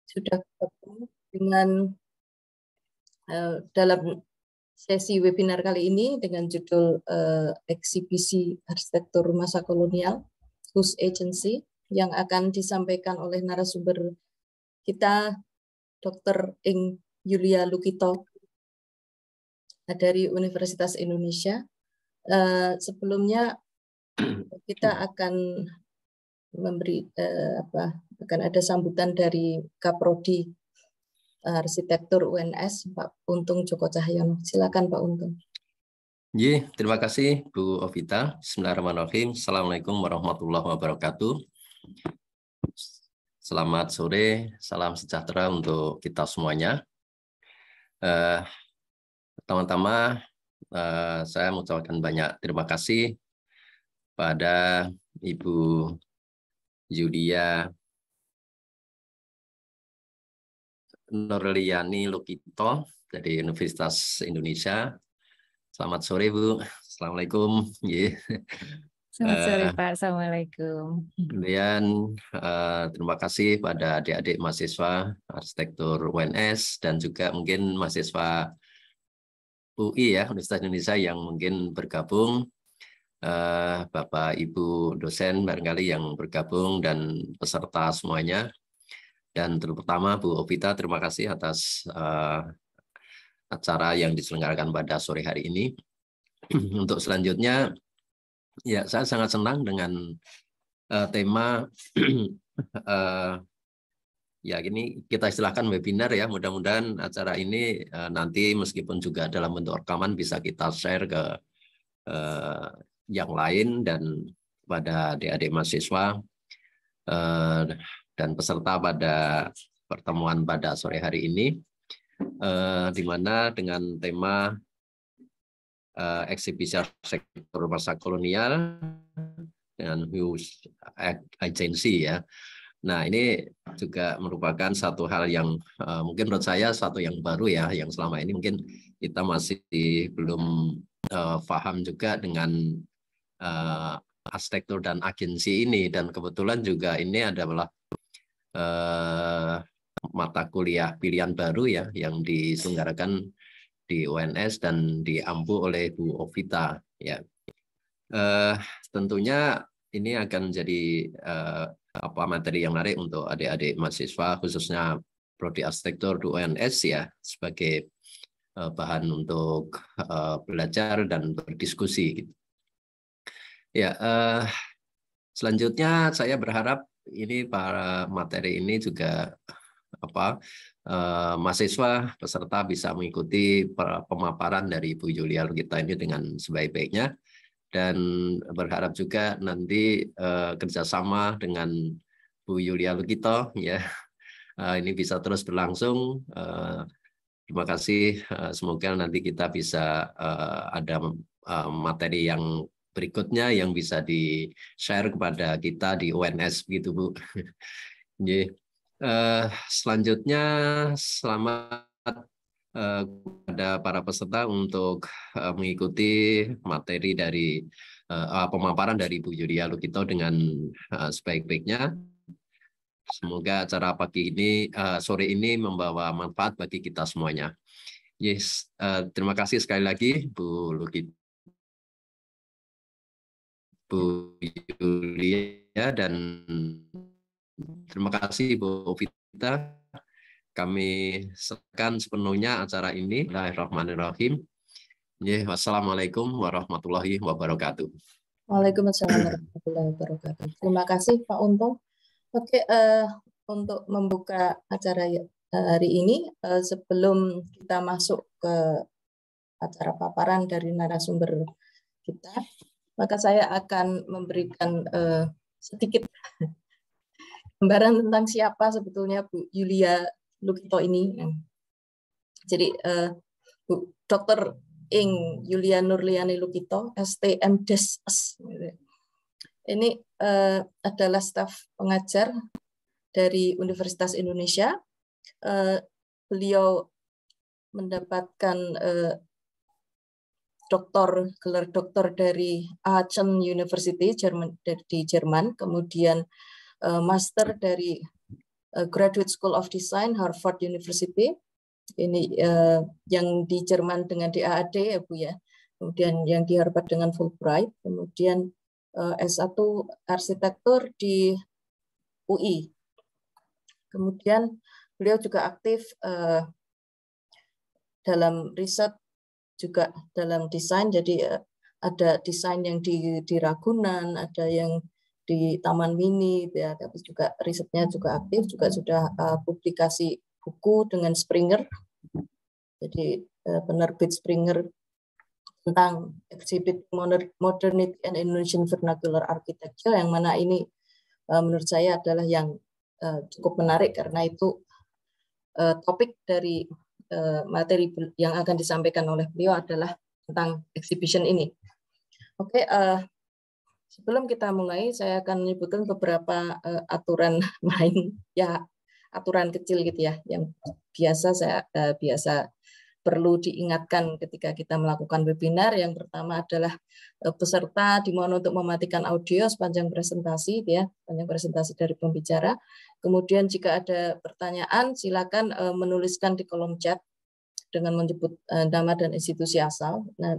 sudah bergabung dengan dalam sesi webinar kali ini dengan judul Eksibisi Arsitektur Masa Kolonial, Whose Agency, yang akan disampaikan oleh narasumber kita, Dr. Ing Yulia Lukito dari Universitas Indonesia. Sebelumnya kita akan memberi akan ada sambutan dari Kaprodi Arsitektur UNS, Pak Untung Joko Cahyono. Silakan Pak Untung. Terima kasih Bu Ovita. Bismillahirrahmanirrahim. Assalamualaikum warahmatullahi wabarakatuh. Selamat sore, salam sejahtera untuk kita semuanya. Pertama-tama saya mengucapkan banyak terima kasih pada Ibu Yulia Nurliani Lukito dari Universitas Indonesia. Selamat sore Bu. Assalamualaikum. Selamat sore Pak. Assalamualaikum. Kemudian terima kasih pada adik-adik mahasiswa arsitektur UNS dan juga mungkin mahasiswa UI ya, Universitas Indonesia yang mungkin bergabung, Bapak Ibu dosen barangkali yang bergabung dan peserta semuanya. Dan terutama Bu Ovita, terima kasih atas acara yang diselenggarakan pada sore hari ini. Untuk selanjutnya, ya saya sangat senang dengan tema ya ini kita istilahkan webinar ya. Mudah-mudahan acara ini nanti meskipun juga dalam bentuk rekaman bisa kita share ke yang lain dan pada adik-adik mahasiswa dan peserta pada pertemuan pada sore hari ini, di mana dengan tema eksibisi arsitektur masa kolonial dengan Whose Agency ya. Nah ini juga merupakan satu hal yang mungkin menurut saya satu yang baru ya, yang selama ini mungkin kita masih belum paham juga dengan arsitektur dan agensi ini, dan kebetulan juga ini adalah mata kuliah pilihan baru ya yang diselenggarakan di UNS dan diampu oleh Bu Ovita ya. Tentunya ini akan menjadi materi yang menarik untuk adik-adik mahasiswa khususnya prodi arsitektur di UNS ya, sebagai bahan untuk belajar dan berdiskusi gitu. Ya, selanjutnya saya berharap ini para materi ini juga mahasiswa peserta bisa mengikuti pemaparan dari Bu Yulia Lukito ini dengan sebaik-baiknya, dan berharap juga nanti kerjasama dengan Bu Yulia Lukito ya ini bisa terus berlangsung. Terima kasih. Semoga nanti kita bisa ada materi yang berikutnya yang bisa di-share kepada kita di UNS begitu Bu. Selanjutnya selamat kepada para peserta untuk mengikuti materi dari pemaparan dari Bu Yulia Lukito dengan sebaik-baiknya. Semoga acara pagi ini, sore ini membawa manfaat bagi kita semuanya. Terima kasih sekali lagi Bu Lukito, Bu Yulia, dan terima kasih Bu Ovita. Kami serahkan sepenuhnya acara ini. Bismillahirrahmanirrahim. Wassalamualaikum warahmatullahi wabarakatuh. Waalaikumsalam warahmatullahi wabarakatuh. Terima kasih Pak Untung. Oke, untuk membuka acara hari ini, sebelum kita masuk ke acara paparan dari narasumber kita, maka saya akan memberikan sedikit gambaran tentang siapa sebetulnya Bu Yulia Lukito ini. Jadi Bu Dr. Ing Yulia Nurliani Lukito, STM Des. Ini adalah staf pengajar dari Universitas Indonesia. Beliau mendapatkan gelar doktor dari Aachen University di Jerman, kemudian master dari Graduate School of Design Harvard University. Ini yang di Jerman dengan DAAD ya Bu ya. Kemudian yang di Harvard dengan Fulbright. Kemudian S1 arsitektur di UI. Kemudian beliau juga aktif dalam riset, juga dalam desain. Jadi ada desain yang di Ragunan, ada yang di Taman Mini, ya, tapi juga risetnya juga aktif, juga sudah publikasi buku dengan Springer. Jadi penerbit Springer tentang exhibit Modernity and Indonesian Vernacular Architecture, yang mana ini menurut saya adalah yang cukup menarik karena itu topik dari materi yang akan disampaikan oleh beliau adalah tentang exhibition ini. Oke, sebelum kita mulai, saya akan menyebutkan beberapa aturan main, ya aturan kecil gitu ya, yang biasa perlu diingatkan ketika kita melakukan webinar. Yang pertama adalah peserta dimohon untuk mematikan audio sepanjang presentasi, ya, sepanjang presentasi dari pembicara. Kemudian jika ada pertanyaan, silakan menuliskan di kolom chat dengan menyebut nama dan institusi asal. Nah,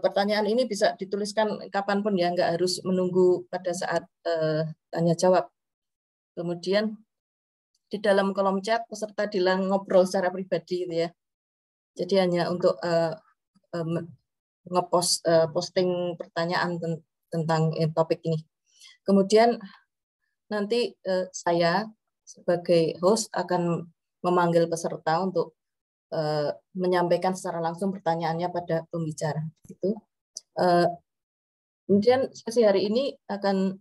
pertanyaan ini bisa dituliskan kapanpun ya, nggak harus menunggu pada saat tanya jawab. Kemudian di dalam kolom chat peserta dilarang ngobrol secara pribadi gitu ya. Jadi hanya untuk posting pertanyaan tentang topik ini. Kemudian nanti saya sebagai host akan memanggil peserta untuk menyampaikan secara langsung pertanyaannya pada pembicara. Itu. Kemudian sesi hari ini akan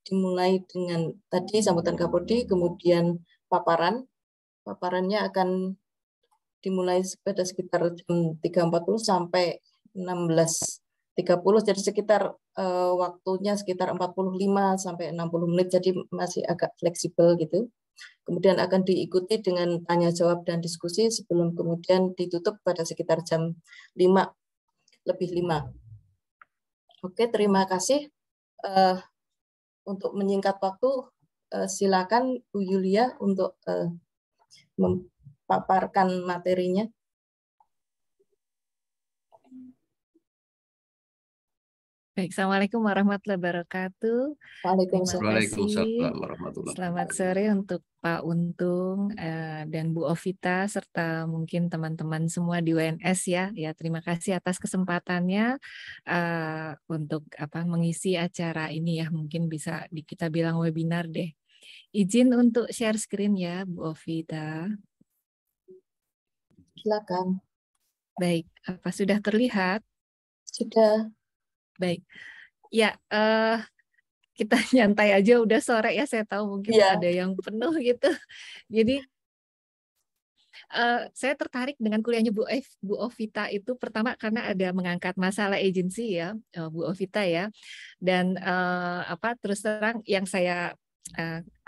dimulai dengan tadi sambutan Kapolri, kemudian paparan. Paparannya akan dimulai pada sekitar jam 3.40 sampai 16.30, jadi sekitar waktunya sekitar 45 sampai 60 menit, jadi masih agak fleksibel gitu. Kemudian akan diikuti dengan tanya jawab dan diskusi sebelum kemudian ditutup pada sekitar jam 5:05. Oke, terima kasih. Untuk menyingkat waktu, silakan Bu Yulia untuk paparkan materinya. Baik, Assalamualaikum warahmatullahi wabarakatuh. Waalaikumsalam warahmatullahi wabarakatuh. Selamat sore untuk Pak Untung dan Bu Ovita serta mungkin teman-teman semua di UNS ya. Ya, terima kasih atas kesempatannya untuk mengisi acara ini ya. Mungkin bisa kita bilang webinar deh. Izin untuk share screen ya, Bu Ovita. Silakan. Baik, apa sudah terlihat? Sudah. Baik, ya kita nyantai aja udah sore ya, saya tahu mungkin ada yang penuh gitu. Jadi saya tertarik dengan kuliahnya Bu Ovita itu pertama karena ada mengangkat masalah agensi ya, Bu Ovita ya. Dan terus terang yang saya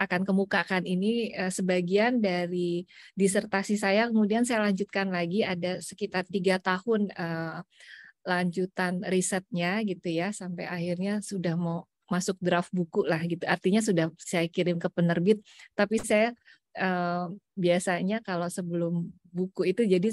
akan kemukakan ini sebagian dari disertasi saya, kemudian saya lanjutkan lagi ada sekitar 3 tahun lanjutan risetnya gitu ya, sampai akhirnya sudah mau masuk draft buku lah gitu. Artinya sudah saya kirim ke penerbit, tapi saya biasanya kalau sebelum buku itu jadi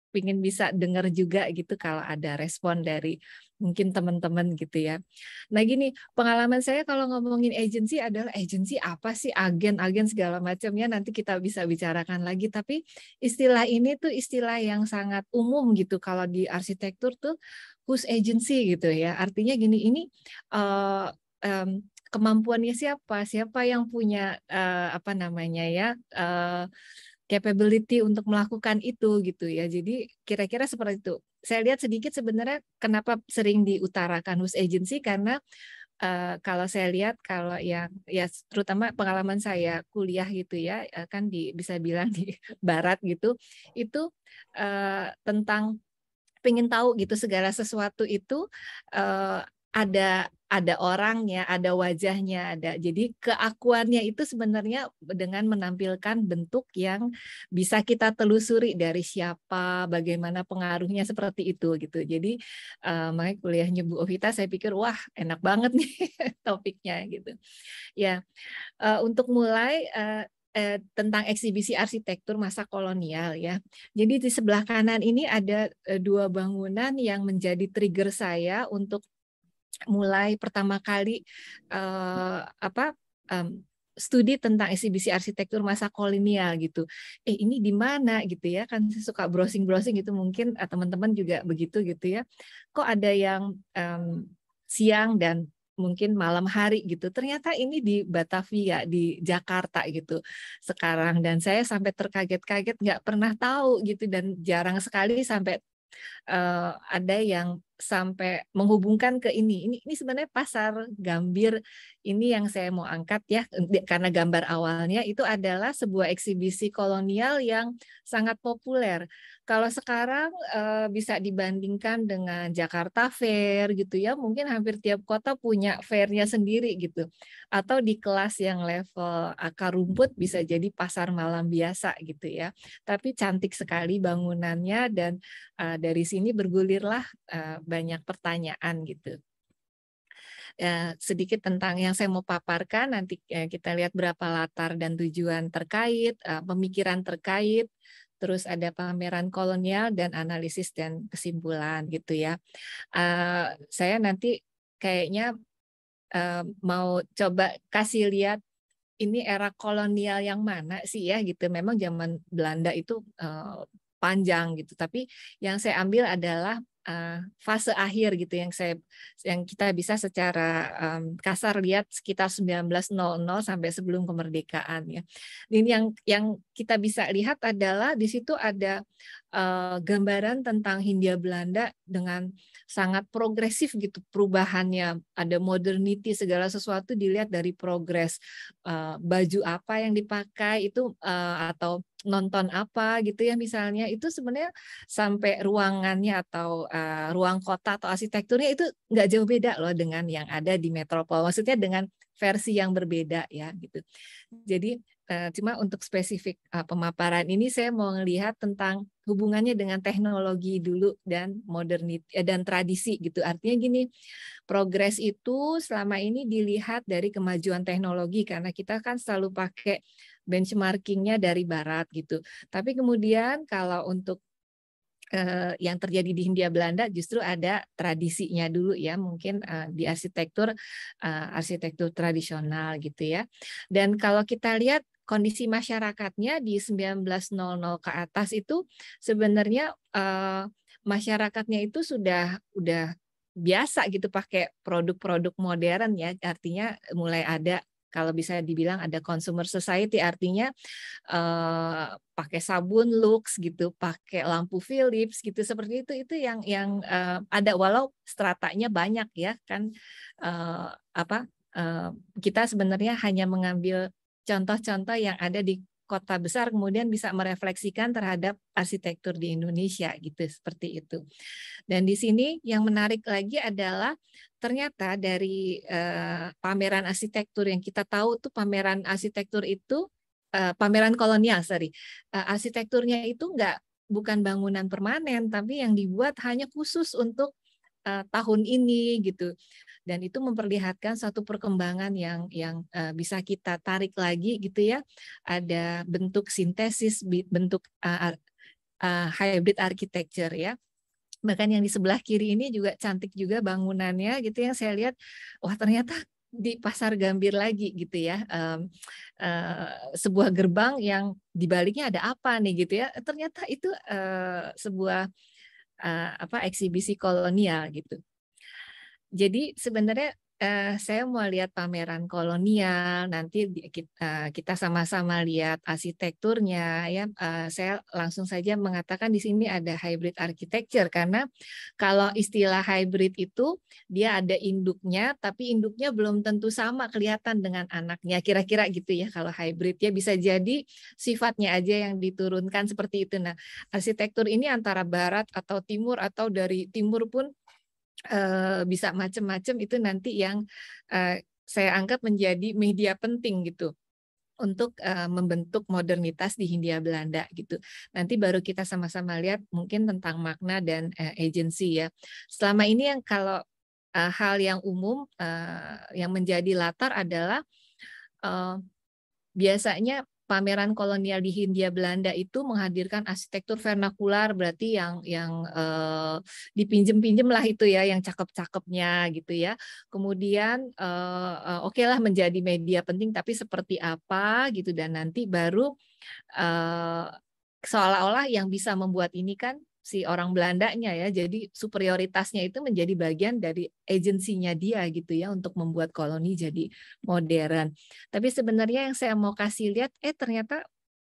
pengen bisa dengar juga gitu kalau ada respon dari mungkin teman-teman gitu ya. Nah gini, pengalaman saya kalau ngomongin agensi adalah agensi apa sih, agen segala macamnya nanti kita bisa bicarakan lagi. Tapi istilah ini tuh istilah yang sangat umum gitu kalau di arsitektur tuh whose agency gitu ya. Artinya gini, ini kemampuannya siapa yang punya capability untuk melakukan itu gitu ya. Jadi kira-kira seperti itu. Saya lihat sedikit sebenarnya kenapa sering diutarakan whose agency karena kalau saya lihat kalau yang ya terutama pengalaman saya kuliah gitu ya, kan bisa bilang di barat gitu, itu tentang pengen tahu gitu segala sesuatu itu ada orangnya, ada wajahnya, ada. Jadi keakuannya itu sebenarnya dengan menampilkan bentuk yang bisa kita telusuri dari siapa, bagaimana pengaruhnya seperti itu gitu. Jadi makanya kuliahnya Bu Ovita saya pikir wah enak banget nih topiknya gitu. Ya, untuk mulai tentang eksibisi arsitektur masa kolonial ya. Jadi di sebelah kanan ini ada 2 bangunan yang menjadi trigger saya untuk mulai pertama kali studi tentang eksibisi arsitektur masa kolonial gitu. Ini di mana gitu ya, kan saya suka browsing-browsing gitu, mungkin teman-teman juga begitu gitu ya. Kok ada yang siang dan mungkin malam hari gitu. Ternyata ini di Batavia, di Jakarta gitu sekarang. Dan saya sampai terkaget-kaget, nggak pernah tahu gitu, dan jarang sekali sampai ada yang sampai menghubungkan ke ini sebenarnya pasar Gambir ini yang saya mau angkat ya, karena gambar awalnya itu adalah sebuah eksibisi kolonial yang sangat populer. Kalau sekarang bisa dibandingkan dengan Jakarta Fair gitu ya, mungkin hampir tiap kota punya fairnya sendiri gitu. Atau di kelas yang level akar rumput bisa jadi pasar malam biasa gitu ya. Tapi cantik sekali bangunannya, dan dari sini bergulirlah banyak pertanyaan gitu. Sedikit tentang yang saya mau paparkan, nanti kita lihat berapa latar dan tujuan terkait, pemikiran terkait, terus ada pameran kolonial dan analisis dan kesimpulan gitu ya. Saya nanti kayaknya mau coba kasih lihat ini era kolonial yang mana sih ya gitu. Memang zaman Belanda itu panjang gitu, tapi yang saya ambil adalah fase akhir gitu yang kita bisa secara kasar lihat sekitar 1900 sampai sebelum kemerdekaan ya. Ini yang kita bisa lihat adalah di situ ada gambaran tentang Hindia Belanda dengan sangat progresif gitu perubahannya, ada modernity, segala sesuatu dilihat dari progres, baju apa yang dipakai itu atau nonton apa gitu ya misalnya, itu sebenarnya sampai ruangannya atau ruang kota atau arsitekturnya itu nggak jauh beda loh dengan yang ada di metropol, maksudnya dengan versi yang berbeda ya gitu. Jadi cuma untuk spesifik pemaparan ini saya mau melihat tentang hubungannya dengan teknologi dulu dan modernity dan tradisi gitu. Artinya gini, progres itu selama ini dilihat dari kemajuan teknologi karena kita kan selalu pakai benchmarkingnya dari barat gitu. Tapi kemudian kalau untuk yang terjadi di Hindia Belanda justru ada tradisinya dulu ya, mungkin di arsitektur tradisional gitu ya. Dan kalau kita lihat kondisi masyarakatnya di 1900 ke atas itu sebenarnya masyarakatnya itu udah biasa gitu pakai produk-produk modern ya, artinya mulai ada, kalau bisa dibilang ada consumer society, artinya pakai sabun Lux gitu, pakai lampu Philips gitu, seperti itu yang ada, walau stratanya banyak ya kan, kita sebenarnya hanya mengambil contoh-contoh yang ada di kota besar kemudian bisa merefleksikan terhadap arsitektur di Indonesia gitu, seperti itu. Dan di sini yang menarik lagi adalah ternyata dari pameran arsitektur yang kita tahu tuh, pameran arsitektur itu pameran kolonial, arsitekturnya itu bukan bangunan permanen, tapi yang dibuat hanya khusus untuk tahun ini gitu. Dan itu memperlihatkan satu perkembangan yang bisa kita tarik lagi gitu ya. Ada bentuk sintesis, bentuk hybrid architecture ya. Bahkan yang di sebelah kiri ini juga cantik juga bangunannya gitu, yang saya lihat wah ternyata di Pasar Gambir lagi gitu ya, sebuah gerbang yang di baliknya ada apa nih gitu ya, ternyata itu sebuah eksibisi kolonial gitu. Jadi sebenarnya saya mau lihat pameran kolonial, nanti kita sama-sama lihat arsitekturnya ya. Saya langsung saja mengatakan di sini ada hybrid architecture, karena kalau istilah hybrid itu dia ada induknya, tapi induknya belum tentu sama kelihatan dengan anaknya, kira-kira gitu ya. Kalau hybrid ya bisa jadi sifatnya aja yang diturunkan seperti itu. Nah, arsitektur ini antara barat atau timur, atau dari timur pun bisa macam-macam, itu nanti yang saya anggap menjadi media penting gitu untuk membentuk modernitas di Hindia Belanda gitu. Nanti baru kita sama-sama lihat mungkin tentang makna dan agency ya. Selama ini yang kalau hal yang umum yang menjadi latar adalah biasanya pameran kolonial di Hindia Belanda itu menghadirkan arsitektur vernakular, berarti yang dipinjem-pinjem lah itu ya, yang cakep-cakepnya gitu ya. Kemudian oke lah menjadi media penting, tapi seperti apa gitu, dan nanti baru seolah-olah yang bisa membuat ini kan si orang Belandanya ya, jadi superioritasnya itu menjadi bagian dari agensinya dia gitu ya untuk membuat koloni jadi modern. Tapi sebenarnya yang saya mau kasih lihat, ternyata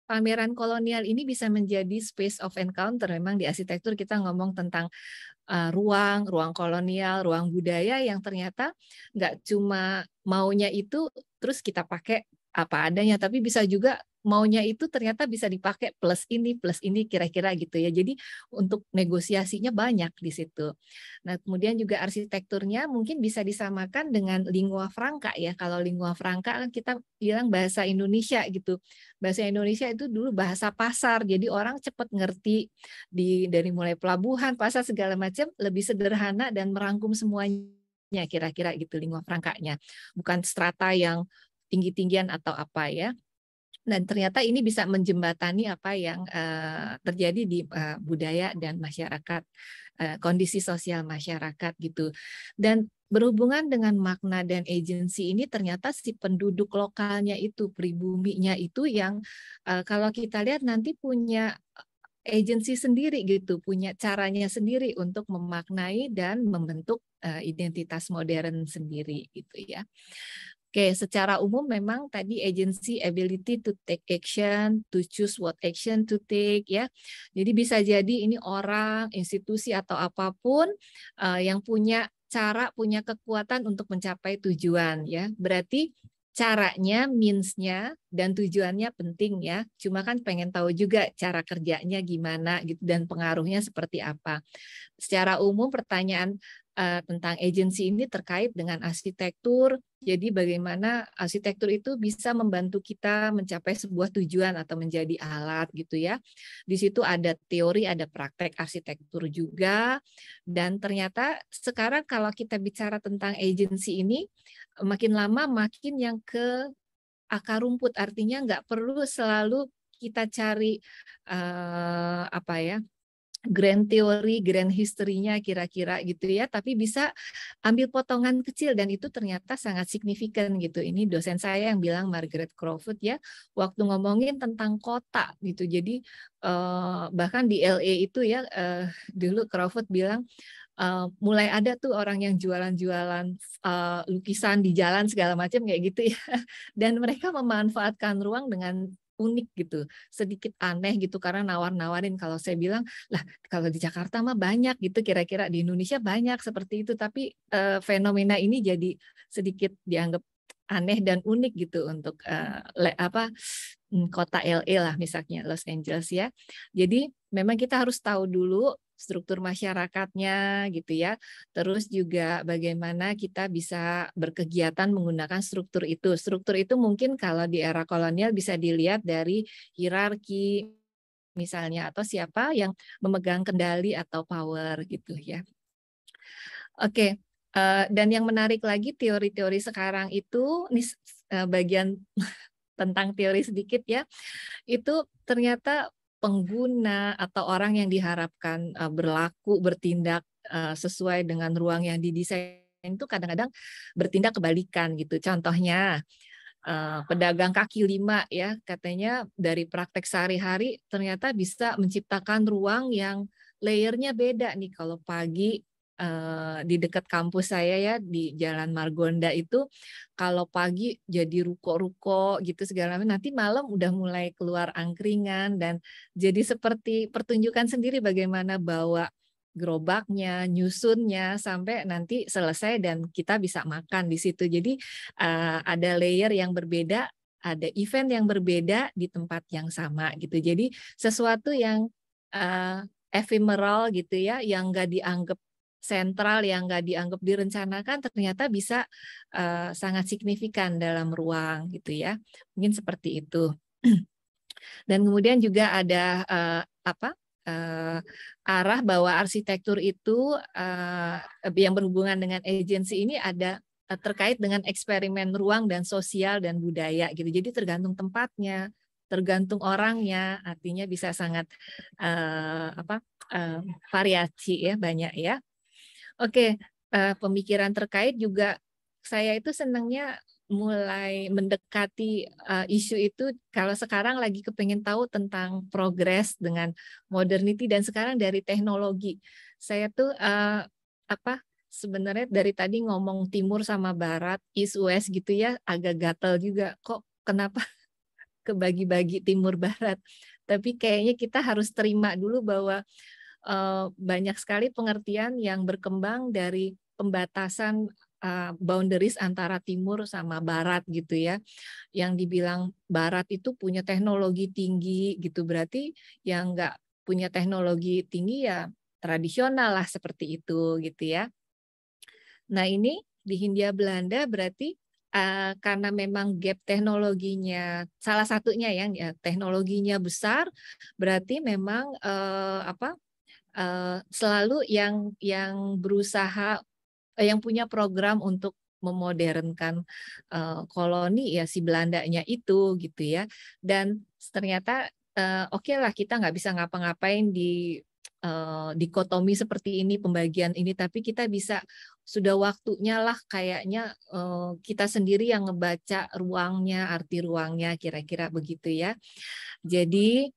pameran kolonial ini bisa menjadi space of encounter. Memang di arsitektur kita ngomong tentang ruang kolonial, ruang budaya yang ternyata nggak cuma maunya itu terus kita pakai apa adanya, tapi bisa juga maunya itu ternyata bisa dipakai plus ini kira-kira gitu ya. Jadi untuk negosiasinya banyak di situ. Nah, kemudian juga arsitekturnya mungkin bisa disamakan dengan lingua franca ya. Kalau lingua franca kan kita bilang bahasa Indonesia gitu. Bahasa Indonesia itu dulu bahasa pasar. Jadi orang cepat ngerti dari mulai pelabuhan, pasar segala macam lebih sederhana dan merangkum semuanya kira-kira gitu lingua francanya. Bukan strata yang tinggi-tinggian atau apa ya. Dan ternyata ini bisa menjembatani apa yang terjadi di budaya dan masyarakat, kondisi sosial masyarakat gitu. Dan berhubungan dengan makna dan agensi ini ternyata si penduduk lokalnya itu, pribuminya itu yang kalau kita lihat nanti punya agensi sendiri gitu, punya caranya sendiri untuk memaknai dan membentuk identitas modern sendiri gitu ya. Oke, secara umum memang tadi agency ability to take action, to choose what action to take ya. Jadi bisa jadi ini orang, institusi atau apapun yang punya cara, punya kekuatan untuk mencapai tujuan ya. Berarti caranya, means-nya dan tujuannya penting ya. Cuma kan pengen tahu juga cara kerjanya gimana gitu dan pengaruhnya seperti apa. Secara umum pertanyaan tentang agensi ini terkait dengan arsitektur. Jadi bagaimana arsitektur itu bisa membantu kita mencapai sebuah tujuan atau menjadi alat gitu ya. Di situ ada teori, ada praktek arsitektur juga. Dan ternyata sekarang kalau kita bicara tentang agensi ini, makin lama makin yang ke akar rumput. Artinya nggak perlu selalu kita cari apa ya, grand theory, grand history-nya kira-kira gitu ya, tapi bisa ambil potongan kecil dan itu ternyata sangat signifikan gitu. Ini dosen saya yang bilang, Margaret Crawford ya, waktu ngomongin tentang kota gitu. Jadi bahkan di LA itu ya, dulu Crawford bilang mulai ada tuh orang yang jualan-jualan lukisan di jalan segala macam kayak gitu ya. Dan mereka memanfaatkan ruang dengan unik gitu, sedikit aneh gitu karena nawar-nawarin. Kalau saya bilang, lah kalau di Jakarta mah banyak gitu, kira-kira di Indonesia banyak seperti itu, tapi fenomena ini jadi sedikit dianggap aneh dan unik gitu untuk kota LA lah misalnya, Los Angeles ya. Jadi memang kita harus tahu dulu struktur masyarakatnya gitu ya. Terus juga bagaimana kita bisa berkegiatan menggunakan struktur itu. Struktur itu mungkin kalau di era kolonial bisa dilihat dari hierarki misalnya atau siapa yang memegang kendali atau power gitu ya. Oke. Dan yang menarik lagi teori-teori sekarang itu ini bagian tentang teori sedikit ya. Itu ternyata pengguna atau orang yang diharapkan berlaku, bertindak sesuai dengan ruang yang didesain itu kadang-kadang bertindak kebalikan gitu. Contohnya pedagang kaki lima ya, katanya dari praktek sehari-hari ternyata bisa menciptakan ruang yang layernya beda nih. Kalau pagi di dekat kampus saya ya di Jalan Margonda itu kalau pagi jadi ruko-ruko gitu segala macam, nanti malam udah mulai keluar angkringan dan jadi seperti pertunjukan sendiri bagaimana bawa gerobaknya, nyusunnya sampai nanti selesai dan kita bisa makan di situ. Jadi ada layer yang berbeda, ada event yang berbeda di tempat yang sama gitu. Jadi sesuatu yang ephemeral gitu ya, yang nggak dianggap sentral, yang nggak dianggap direncanakan ternyata bisa sangat signifikan dalam ruang gitu ya. Mungkin seperti itu. Dan kemudian juga ada arah bahwa arsitektur itu yang berhubungan dengan agensi ini ada terkait dengan eksperimen ruang dan sosial dan budaya gitu. Jadi tergantung tempatnya, tergantung orangnya, artinya bisa sangat variasi ya, banyak ya. Oke, pemikiran terkait juga saya itu senangnya mulai mendekati isu itu kalau sekarang lagi kepengen tahu tentang progres dengan modernity dan sekarang dari teknologi. Saya tuh sebenarnya dari tadi ngomong timur sama barat, east west gitu ya, agak gatel juga. Kok kenapa kebagi-bagi timur barat? Tapi kayaknya kita harus terima dulu bahwa banyak sekali pengertian yang berkembang dari pembatasan boundaries antara timur sama barat gitu ya. Yang dibilang barat itu punya teknologi tinggi gitu, berarti yang nggak punya teknologi tinggi ya tradisional lah seperti itu gitu ya. Nah ini di Hindia Belanda berarti karena memang gap teknologinya salah satunya ya teknologinya besar, berarti memang selalu yang berusaha yang punya program untuk memodernkan koloni ya si Belandanya itu gitu ya. Dan ternyata oke lah kita nggak bisa ngapa-ngapain di dikotomi seperti ini, pembagian ini, tapi kita bisa sudah waktunya lah kayaknya kita sendiri yang ngebaca ruangnya, arti ruangnya, kira-kira begitu ya. Jadi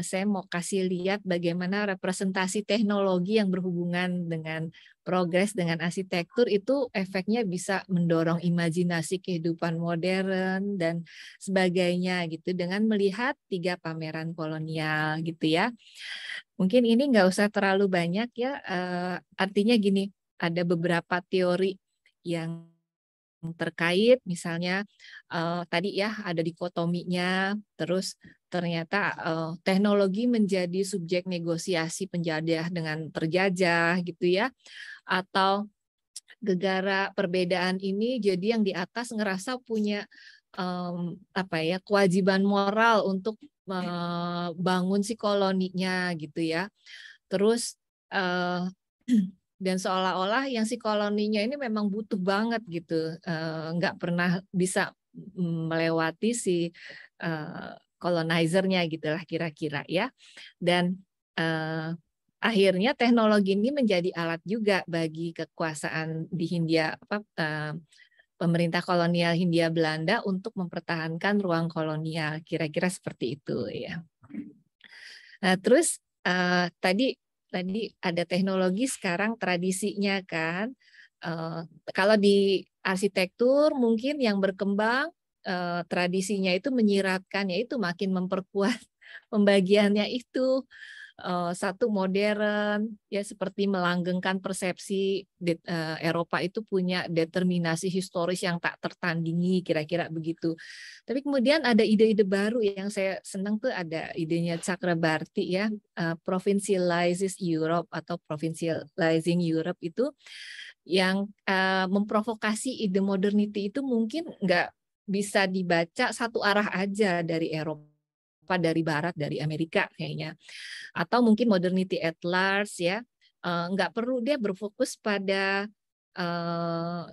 saya mau kasih lihat bagaimana representasi teknologi yang berhubungan dengan progres dengan arsitektur itu efeknya bisa mendorong imajinasi kehidupan modern dan sebagainya gitu dengan melihat 3 pameran kolonial gitu ya. Mungkin ini nggak usah terlalu banyak ya, artinya gini, ada beberapa teori yang terkait, misalnya tadi ya ada dikotominya, terus ternyata teknologi menjadi subjek negosiasi penjajah dengan terjajah gitu ya, atau gegara perbedaan ini jadi yang di atas ngerasa punya kewajiban moral untuk bangun si koloninya gitu ya. Terus dan seolah-olah yang si koloninya ini memang butuh banget gitu, nggak pernah bisa melewati si colonizernya gitulah kira-kira ya. Dan akhirnya teknologi ini menjadi alat juga bagi kekuasaan di Hindia pemerintah kolonial Hindia Belanda untuk mempertahankan ruang kolonial, kira-kira seperti itu ya. Nah, terus tadi ada teknologi, sekarang tradisinya kan. Kalau di arsitektur mungkin yang berkembang tradisinya itu menyiratkan, yaitu makin memperkuat pembagiannya itu. Satu modern ya seperti melanggengkan persepsi Eropa itu punya determinasi historis yang tak tertandingi, kira-kira begitu. Tapi kemudian ada ide-ide baru yang saya senang tuh, ada idenya Chakrabarti ya, Provincializes Europe atau Provincializing Europe itu yang memprovokasi ide modernity itu mungkin nggak bisa dibaca satu arah aja dari Eropa, dari Barat, dari Amerika kayaknya, atau mungkin modernity at large ya, nggak perlu dia berfokus pada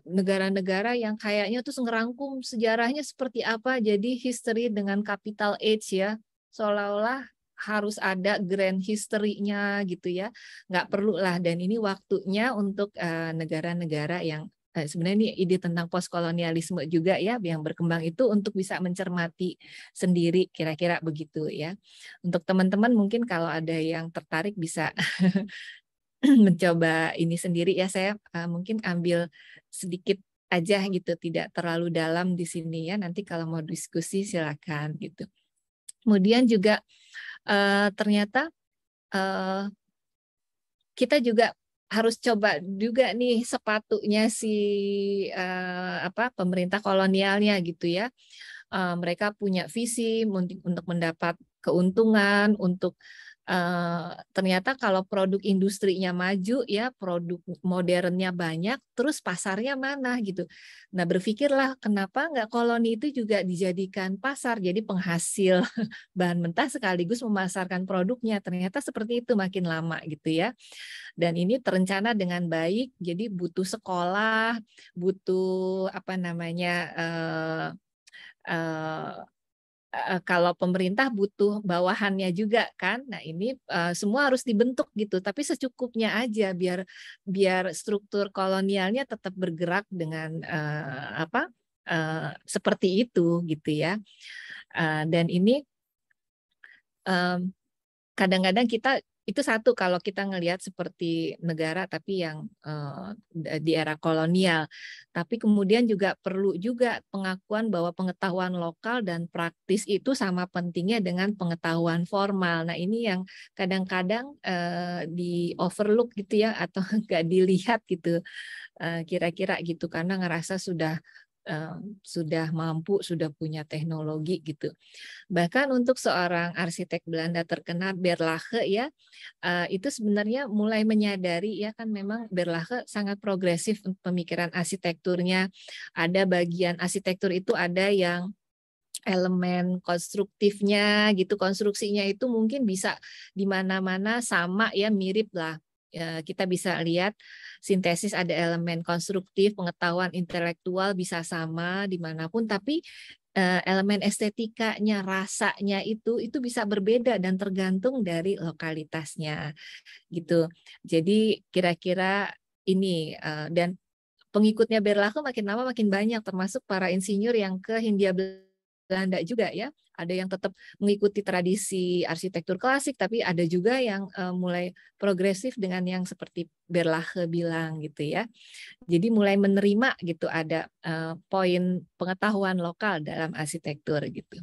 negara-negara yang kayaknya tuh ngerangkum sejarahnya seperti apa, jadi history dengan capital H ya, seolah-olah harus ada grand history-nya gitu ya, nggak perlu lah. Dan ini waktunya untuk negara-negara yang sebenarnya ini ide tentang postkolonialisme juga ya yang berkembang itu untuk bisa mencermati sendiri, kira-kira begitu ya. Untuk teman-teman mungkin kalau ada yang tertarik bisa mencoba ini sendiri ya, saya mungkin ambil sedikit aja gitu, tidak terlalu dalam di sini ya, nanti kalau mau diskusi silakan gitu. Kemudian juga ternyata kita juga harus coba juga nih sepatunya si pemerintah kolonialnya gitu ya. Mereka punya visi untuk mendapat keuntungan, untuk ternyata kalau produk industrinya maju ya, produk modernnya banyak, terus pasarnya mana gitu. Nah berpikirlah kenapa nggak koloni itu juga dijadikan pasar, jadi penghasil bahan mentah sekaligus memasarkan produknya. Ternyata seperti itu makin lama gitu ya. Dan ini terencana dengan baik, jadi butuh sekolah, butuh kalau pemerintah butuh bawahannya juga kan. Nah ini semua harus dibentuk gitu, tapi secukupnya aja biar struktur kolonialnya tetap bergerak dengan seperti itu gitu ya. Dan ini kadang-kadang kita itu satu kalau kita ngelihat seperti negara tapi yang di era kolonial. Tapi kemudian juga perlu juga pengakuan bahwa pengetahuan lokal dan praktis itu sama pentingnya dengan pengetahuan formal. Nah ini yang kadang-kadang di overlook gitu ya, atau nggak dilihat gitu kira-kira gitu, karena ngerasa sudah mampu, sudah punya teknologi gitu. Bahkan untuk seorang arsitek Belanda terkenal Berlage ya, itu sebenarnya mulai menyadari ya kan, memang Berlage sangat progresif pemikiran arsitekturnya. Ada bagian arsitektur itu ada yang elemen konstruktifnya gitu, konstruksinya itu mungkin bisa di mana-mana sama ya, mirip lah. Kita bisa lihat sintesis ada elemen konstruktif, pengetahuan intelektual bisa sama dimanapun, tapi elemen estetikanya, rasanya itu bisa berbeda dan tergantung dari lokalitasnya gitu. Jadi kira-kira ini dan pengikutnya Berlage makin lama makin banyak, termasuk para insinyur yang ke Hindia Belanda juga ya. Ada yang tetap mengikuti tradisi arsitektur klasik, tapi ada juga yang mulai progresif dengan yang seperti Berlage bilang gitu ya. Jadi mulai menerima gitu ada poin pengetahuan lokal dalam arsitektur gitu.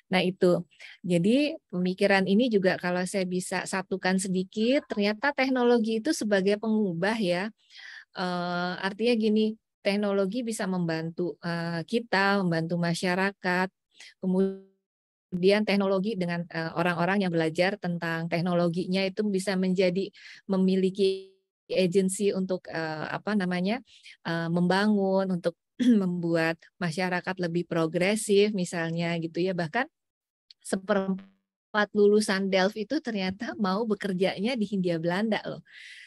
Nah itu, jadi pemikiran ini juga kalau saya bisa satukan sedikit, ternyata teknologi itu sebagai pengubah ya. Artinya gini, teknologi bisa membantu kita, membantu masyarakat. Kemudian teknologi dengan orang-orang yang belajar tentang teknologinya itu bisa memiliki agensi untuk membangun, untuk membuat masyarakat lebih progresif misalnya gitu ya. Bahkan seperempat lulusan Delft itu ternyata mau bekerjanya di Hindia Belanda loh.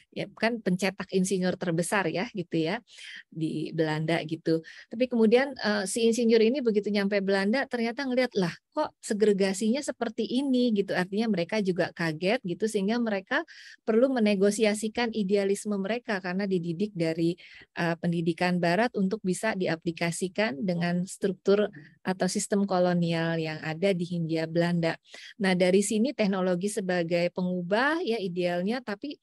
Ya kan pencetak insinyur terbesar ya gitu ya di Belanda gitu. Tapi kemudian si insinyur ini begitu nyampe Belanda ternyata ngelihat lah kok segregasinya seperti ini gitu. Artinya mereka juga kaget gitu, sehingga mereka perlu menegosiasikan idealisme mereka karena dididik dari pendidikan barat untuk bisa diaplikasikan dengan struktur atau sistem kolonial yang ada di Hindia Belanda. Nah, dari sini teknologi sebagai pengubah ya idealnya, tapi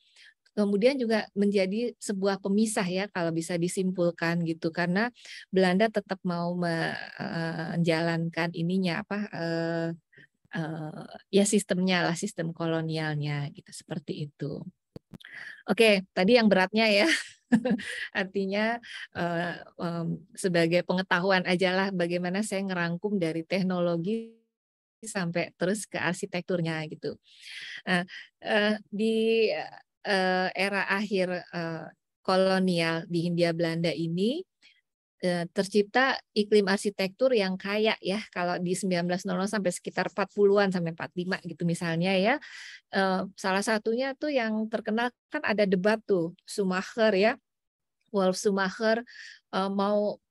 kemudian juga menjadi sebuah pemisah ya kalau bisa disimpulkan gitu, karena Belanda tetap mau menjalankan ininya ya sistemnya lah, sistem kolonialnya gitu, seperti itu. Oke, tadi yang beratnya ya. Artinya sebagai pengetahuan aja lah bagaimana saya ngerangkum dari teknologi sampai terus ke arsitekturnya gitu. Nah, di era akhir kolonial di Hindia Belanda ini tercipta iklim arsitektur yang kaya ya, kalau di 1900 sampai sekitar 40-an sampai 45 gitu misalnya ya. Salah satunya tuh yang terkenal kan ada debat tuh Schumacher ya, Wolf Schumacher mau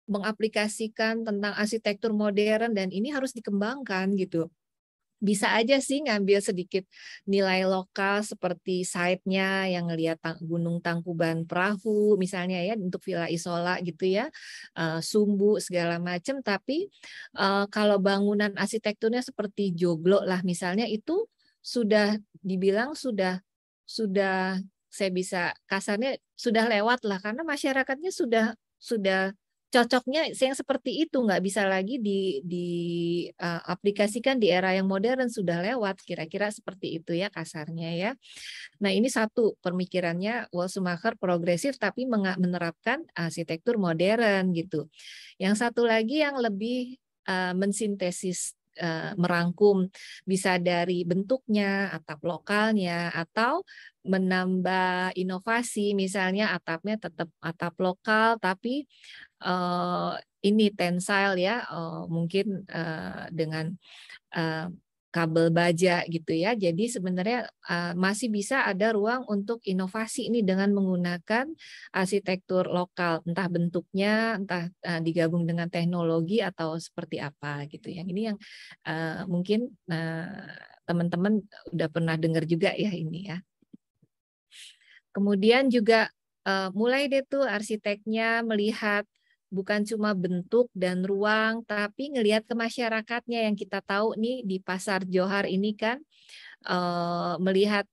mengaplikasikan tentang arsitektur modern dan ini harus dikembangkan gitu. Bisa aja sih ngambil sedikit nilai lokal seperti site-nya yang ngelihat Gunung Tangkuban Perahu misalnya ya untuk Villa Isola gitu ya, Sumbu segala macam, tapi kalau bangunan arsitekturnya seperti joglo lah misalnya, itu sudah dibilang sudah saya bisa kasarnya sudah lewat lah, karena masyarakatnya sudah cocoknya yang seperti itu, nggak bisa lagi aplikasikan di era yang modern, sudah lewat, kira-kira seperti itu ya kasarnya ya. Nah ini satu pemikirannya Wolfsmacher progresif tapi menerapkan arsitektur modern gitu. Yang satu lagi yang lebih mensintesis, merangkum, bisa dari bentuknya, atap lokalnya, atau menambah inovasi, misalnya atapnya tetap atap lokal tapi ini tensile ya, mungkin dengan kabel baja gitu ya. Jadi sebenarnya masih bisa ada ruang untuk inovasi ini dengan menggunakan arsitektur lokal, entah bentuknya, entah digabung dengan teknologi atau seperti apa gitu ya. Ini yang mungkin teman-teman udah pernah dengar juga ya ini ya. Kemudian juga mulai deh tuh arsiteknya melihat bukan cuma bentuk dan ruang, tapi ngelihat ke masyarakatnya yang kita tahu nih di Pasar Johar ini kan melihat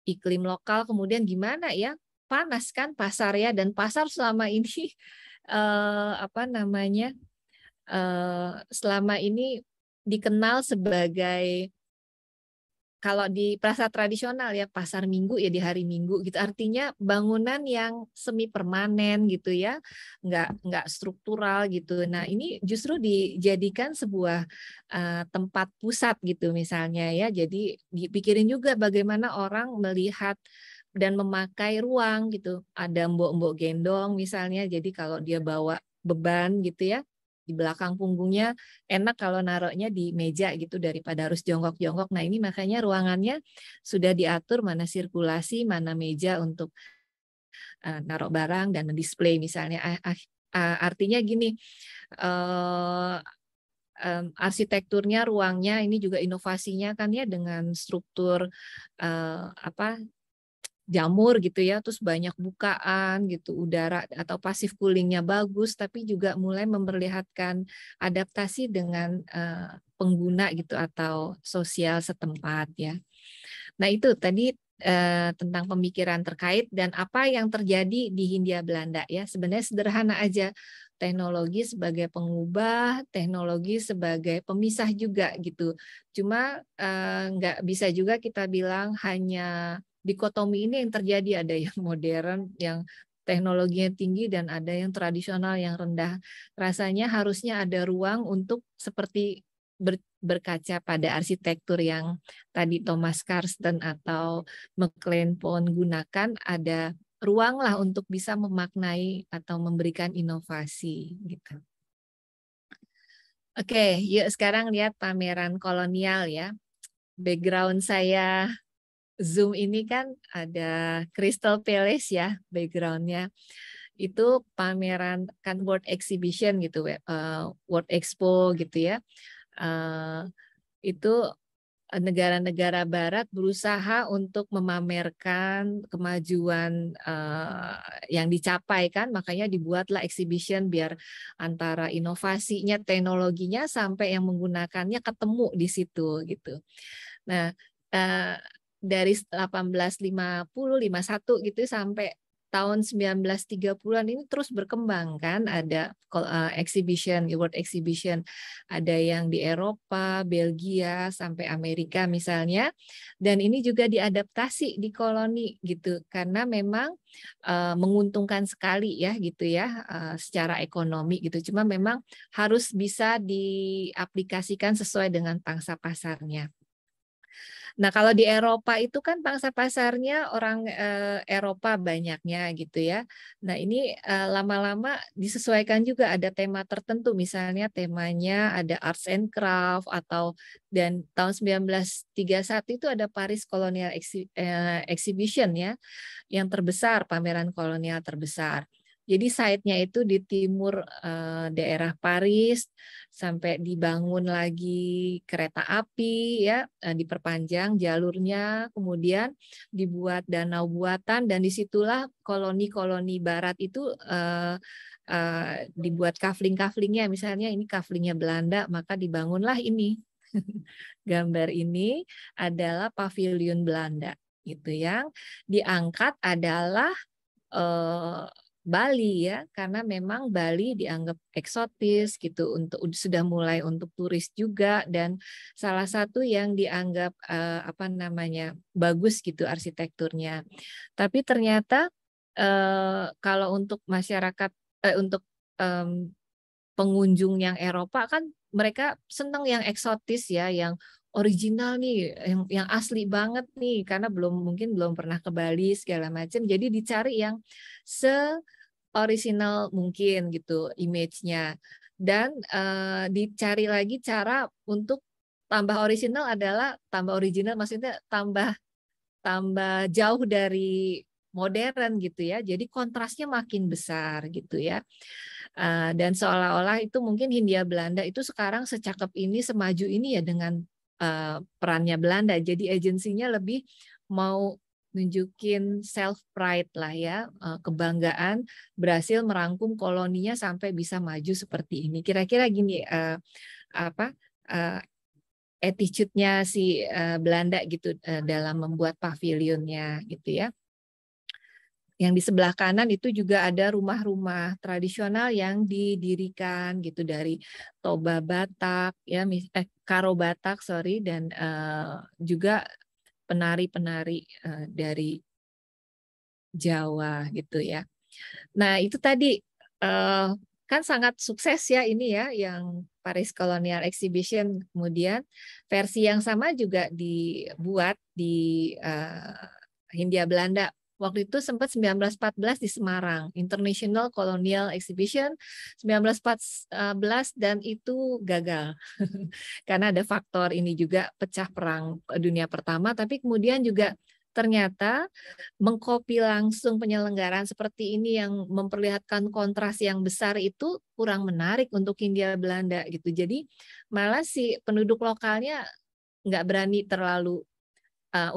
iklim lokal, kemudian gimana ya, panas kan pasar ya, dan pasar selama ini selama ini dikenal sebagai, kalau di pasar tradisional ya pasar minggu ya di hari Minggu gitu, artinya bangunan yang semi permanen gitu ya, nggak struktural gitu. Nah ini justru dijadikan sebuah tempat pusat gitu misalnya ya, jadi dipikirin juga bagaimana orang melihat dan memakai ruang gitu. Ada mbok-mbok gendong misalnya, jadi kalau dia bawa beban gitu ya, di belakang punggungnya enak kalau naruhnya di meja gitu daripada harus jongkok-jongkok. Nah ini makanya ruangannya sudah diatur mana sirkulasi, mana meja untuk naruh barang dan display misalnya. Artinya gini, arsitekturnya, ruangnya ini juga inovasinya kan ya dengan struktur jamur gitu ya, terus banyak bukaan gitu, udara atau passive coolingnya bagus, tapi juga mulai memperlihatkan adaptasi dengan pengguna gitu atau sosial setempat ya. Nah itu tadi tentang pemikiran terkait dan apa yang terjadi di Hindia Belanda ya. Sebenarnya sederhana aja, teknologi sebagai pengubah, teknologi sebagai pemisah juga gitu. Cuma nggak bisa juga kita bilang hanya dikotomi ini yang terjadi, ada yang modern, yang teknologinya tinggi dan ada yang tradisional yang rendah. Rasanya harusnya ada ruang untuk seperti berkaca pada arsitektur yang tadi Thomas Karsten atau McLean Pond gunakan, ada ruang lah untuk bisa memaknai atau memberikan inovasi gitu. Oke, yuk sekarang lihat pameran kolonial ya. Background saya Zoom ini kan ada Crystal Palace ya backgroundnya. Itu pameran kan World Exhibition gitu, World Expo gitu ya. Itu negara-negara Barat berusaha untuk memamerkan kemajuan yang dicapai kan, makanya dibuatlah exhibition biar antara inovasinya, teknologinya sampai yang menggunakannya ketemu di situ gitu. Nah dari 1850, 51 gitu sampai tahun 1930-an ini terus berkembang kan, ada exhibition, World Exhibition, ada yang di Eropa, Belgia, sampai Amerika misalnya, dan ini juga diadaptasi di koloni gitu, karena memang menguntungkan sekali ya gitu ya secara ekonomi gitu, cuma memang harus bisa diaplikasikan sesuai dengan pangsa pasarnya. Nah, kalau di Eropa itu kan pangsa pasarnya orang Eropa banyaknya gitu ya. Nah, ini lama-lama disesuaikan juga, ada tema tertentu, misalnya temanya ada arts and craft atau, dan tahun 1931 itu ada Paris Colonial Exhibition ya, yang terbesar, pameran kolonial terbesar. Jadi site-nya itu di timur daerah Paris, sampai dibangun lagi kereta api ya, diperpanjang jalurnya, kemudian dibuat danau buatan, dan disitulah koloni-koloni Barat itu dibuat kafling-kaflingnya, misalnya ini kaflingnya Belanda, maka dibangunlah ini. Gambar ini adalah pavilion Belanda gitu, yang diangkat adalah Bali ya, karena memang Bali dianggap eksotis gitu, untuk sudah mulai untuk turis juga, dan salah satu yang dianggap bagus gitu arsitekturnya. Tapi ternyata kalau untuk masyarakat untuk pengunjung yang Eropa kan mereka senang yang eksotis ya, yang original nih, yang asli banget nih, karena mungkin belum pernah ke Bali segala macam, jadi dicari yang original mungkin gitu image-nya, dan dicari lagi cara untuk tambah original maksudnya tambah jauh dari modern gitu ya. Jadi kontrasnya makin besar gitu ya. Dan seolah-olah itu mungkin Hindia Belanda itu sekarang secakep ini, semaju ini ya dengan perannya Belanda. Jadi agensinya lebih mau nunjukin self pride lah ya, kebanggaan berhasil merangkum koloninya sampai bisa maju seperti ini. Kira-kira gini attitude-nya si Belanda gitu dalam membuat pavilionnya gitu ya. Yang di sebelah kanan itu juga ada rumah-rumah tradisional yang didirikan gitu dari Toba Batak ya, Karo Batak dan juga penari-penari dari Jawa gitu ya. Nah, itu tadi kan sangat sukses ya ini ya yang Paris Colonial Exhibition. Kemudian versi yang sama juga dibuat di Hindia Belanda. Waktu itu sempat 1914 di Semarang, International Colonial Exhibition 1914 dan itu gagal. Karena ada faktor ini juga pecah perang dunia pertama, tapi kemudian juga ternyata mengcopy langsung penyelenggaraan seperti ini yang memperlihatkan kontras yang besar itu kurang menarik untuk Hindia Belanda gitu. Jadi malah si penduduk lokalnya nggak berani terlalu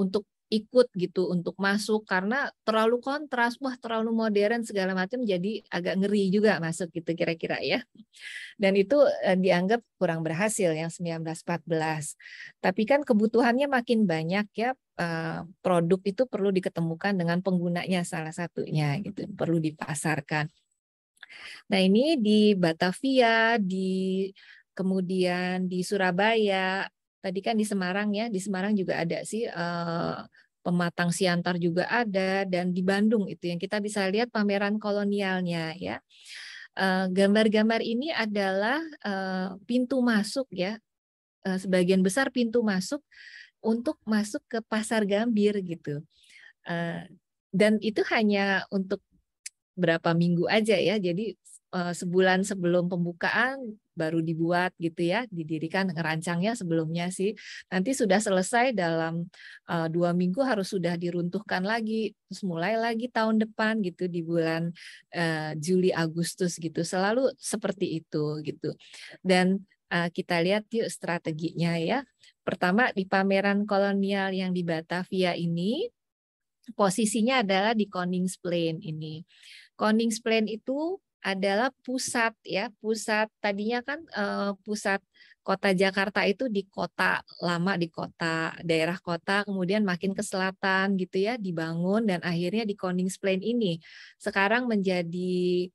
untuk ikut gitu, untuk masuk karena terlalu kontras, wah terlalu modern segala macam, jadi agak ngeri juga masuk gitu kira-kira ya. Dan itu dianggap kurang berhasil yang 1914. Tapi kan kebutuhannya makin banyak ya, produk itu perlu diketemukan dengan penggunanya salah satunya gitu, perlu dipasarkan. Nah, ini di Batavia, kemudian di Surabaya, tadi kan di Semarang ya, di Semarang juga ada sih Pematang Siantar juga ada, dan di Bandung itu yang kita bisa lihat pameran kolonialnya ya. Gambar-gambar ini adalah pintu masuk ya, sebagian besar pintu masuk untuk masuk ke Pasar Gambir gitu. Dan itu hanya untuk berapa minggu aja ya, jadi sebulan sebelum pembukaan baru dibuat gitu ya, didirikan, ngerancangnya sebelumnya sih. Nanti sudah selesai dalam 2 minggu harus sudah diruntuhkan lagi, terus mulai lagi tahun depan gitu di bulan Juli Agustus gitu, selalu seperti itu gitu. Dan kita lihat yuk strateginya ya. Pertama di pameran kolonial yang di Batavia ini posisinya adalah di Koningsplein ini. Koningsplein itu adalah pusat ya, pusat tadinya kan pusat kota Jakarta itu di kota lama, di kota daerah kota, kemudian makin ke selatan gitu ya dibangun, dan akhirnya di Koningsplein ini sekarang menjadi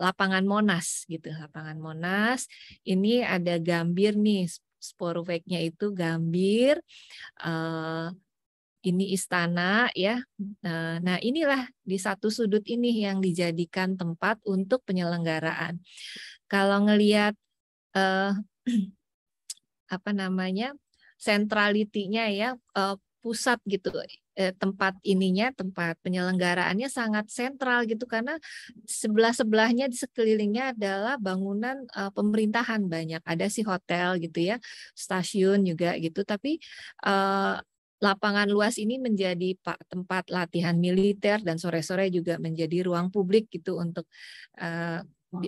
lapangan Monas gitu, lapangan Monas. Ini ada Gambir nih, Spoorwegnya itu Gambir. Ini istana ya. Nah, inilah di satu sudut ini yang dijadikan tempat untuk penyelenggaraan. Kalau ngelihat sentralitinya ya, pusat gitu, tempat penyelenggaraannya sangat sentral gitu, karena sebelah-sebelahnya di sekelilingnya adalah bangunan pemerintahan banyak. Ada sih hotel gitu ya, stasiun juga gitu, tapi lapangan luas ini menjadi tempat latihan militer, dan sore-sore juga menjadi ruang publik gitu untuk